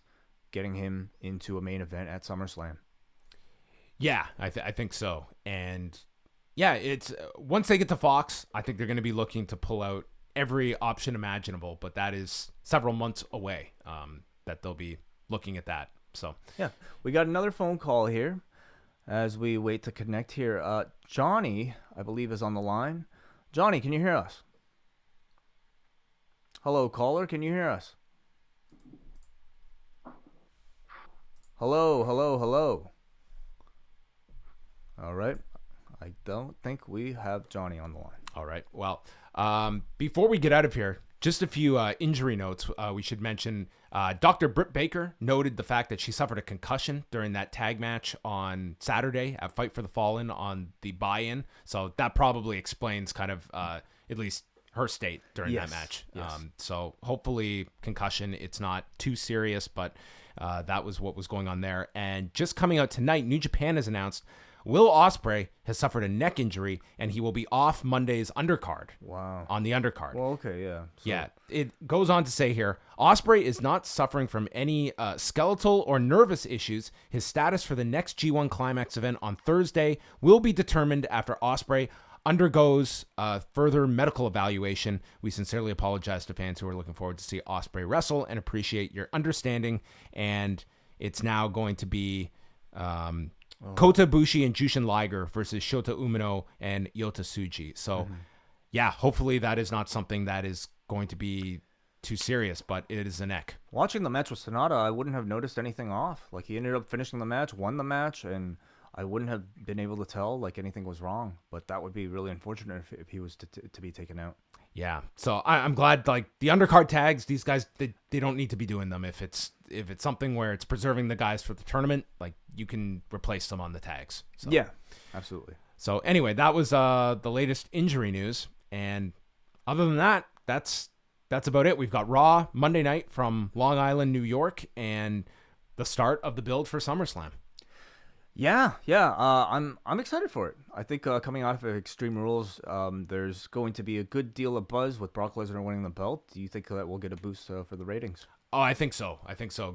getting him into a main event at SummerSlam. Yeah, I think so. And yeah, it's once they get to Fox, I think they're going to be looking to pull out every option imaginable, but that is several months away that they'll be looking at that. So yeah, we got another phone call here as we wait to connect here. Johnny, I believe, is on the line. Johnny, can you hear us? Hello, caller, can you hear us? Hello, hello, hello. All right. I don't think we have Johnny on the line. All right. Well, before we get out of here, just a few injury notes we should mention. Dr. Britt Baker noted the fact that she suffered a concussion during that tag match on Saturday at Fight for the Fallen on the buy-in. So that probably explains kind of at least her state during that match. Yes. So hopefully concussion, it's not too serious, but that was what was going on there. And just coming out tonight, New Japan has announced Will Ospreay has suffered a neck injury, and he will be off Monday's undercard. Wow. On the undercard. Well, okay, yeah. So, yeah. It goes on to say here, Ospreay is not suffering from any skeletal or nervous issues. His status for the next G1 Climax event on Thursday will be determined after Ospreay undergoes further medical evaluation. We sincerely apologize to fans who are looking forward to see Ospreay wrestle and appreciate your understanding. And it's now going to be Kota Ibushi and Jushin Liger versus Shota Umino and Yota Tsuji. So, yeah, hopefully that is not something that is going to be too serious, but it is a neck. Watching the match with Sonata, I wouldn't have noticed anything off. Like, he ended up finishing the match, won the match, and I wouldn't have been able to tell, like, anything was wrong. But that would be really unfortunate if he was to be taken out. Yeah, so I'm glad, like, the undercard tags, these guys, they don't need to be doing them. If it's something where it's preserving the guys for the tournament, like, you can replace them on the tags. So. Yeah, absolutely. So anyway, that was the latest injury news, and other than that, that's about it. We've got Raw Monday night from Long Island, New York, and the start of the build for SummerSlam. Yeah. I'm excited for it. I think coming out of Extreme Rules, there's going to be a good deal of buzz with Brock Lesnar winning the belt. Do you think that will get a boost for the ratings? Oh, I think so.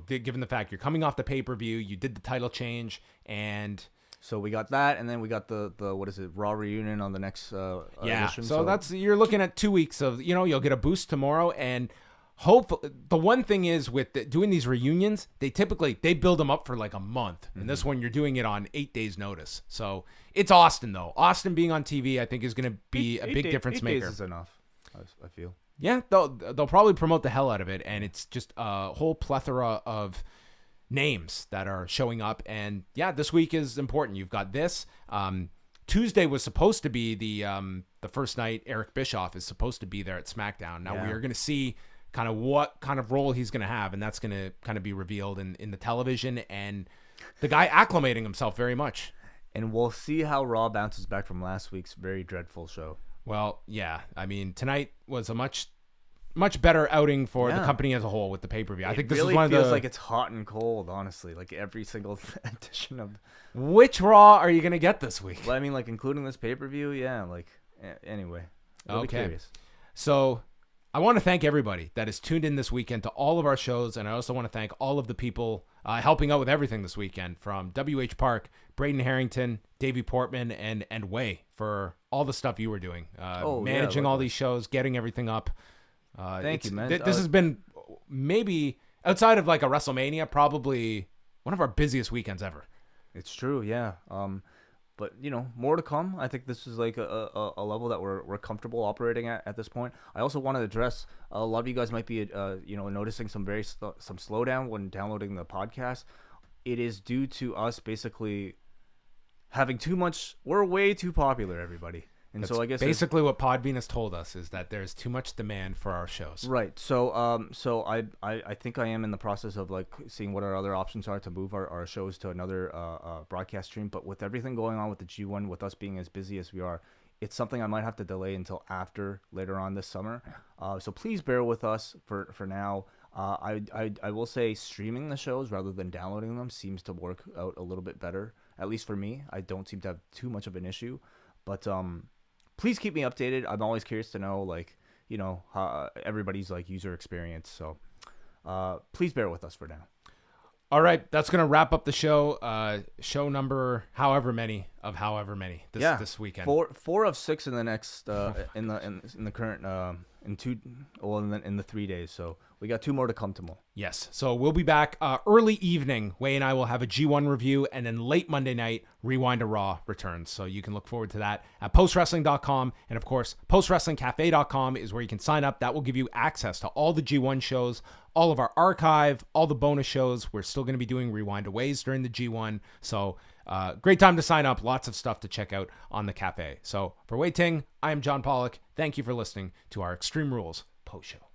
Given the fact you're coming off the pay-per-view, you did the title change, and so we got that, and then we got the what is it, Raw reunion on the next edition. So you're looking at 2 weeks of, you'll get a boost tomorrow, and hopefully, the one thing is with doing these reunions, they build them up for like a month. And this one, you're doing it on 8 days notice. So it's Austin, though. Austin being on TV, I think, is going to be a big difference maker. 8 days is enough, I feel. Yeah, they'll probably promote the hell out of it. And it's just a whole plethora of names that are showing up. And yeah, this week is important. You've got this. Tuesday was supposed to be the first night Eric Bischoff is supposed to be there at SmackDown. Now we are going to see kind of what kind of role he's going to have, and that's going to kind of be revealed in the television, and the guy acclimating himself very much. And we'll see how Raw bounces back from last week's very dreadful show. Well, yeah. I mean, tonight was a much better outing for the company as a whole with the pay-per-view. I think this really is one of the... feels like it's hot and cold, honestly. Like every single edition of... Which Raw are you going to get this week? Well, I mean, like including this pay-per-view, yeah. Like, anyway. I'll be curious. So... I want to thank everybody that has tuned in this weekend to all of our shows, and I also want to thank all of the people helping out with everything this weekend, from WH Park, Braden Harrington, Davey Portman, and Way, for all the stuff you were doing, managing all these shows, getting everything up. Thank you, man. This has been maybe, outside of like a WrestleMania, probably one of our busiest weekends ever. It's true, yeah. But, more to come. I think this is like a level that we're comfortable operating at this point. I also want to address, a lot of you guys might be, noticing some slowdown when downloading the podcast. It is due to us basically having too much. We're way too popular, everybody. And That's so I guess basically what Podbean has told us is that there's too much demand for our shows. Right. So so I think I am in the process of like seeing what our other options are to move our shows to another broadcast stream. But with everything going on with the G1, with us being as busy as we are, it's something I might have to delay until later on this summer. So please bear with us for now. I will say streaming the shows rather than downloading them seems to work out a little bit better, at least for me. I don't seem to have too much of an issue, but please keep me updated. I'm always curious to know, like, you know, how everybody's like user experience. So please bear with us for now. All right, that's gonna wrap up the show. Show number however many this weekend. Four of 6 in the next in the current in the 3 days. So we got 2 more to come tomorrow. Yes, so we'll be back early evening. Wai and I will have a G1 review, and then late Monday night, Rewind to Raw returns. So you can look forward to that at postwrestling.com, and of course, postwrestlingcafe.com is where you can sign up. That will give you access to all the G1 shows, all of our archive, all the bonus shows. We're still going to be doing Rewind to Wais during the G1. So great time to sign up. Lots of stuff to check out on the cafe. So for Wai Ting, I am John Pollock. Thank you for listening to our Extreme Rules post show.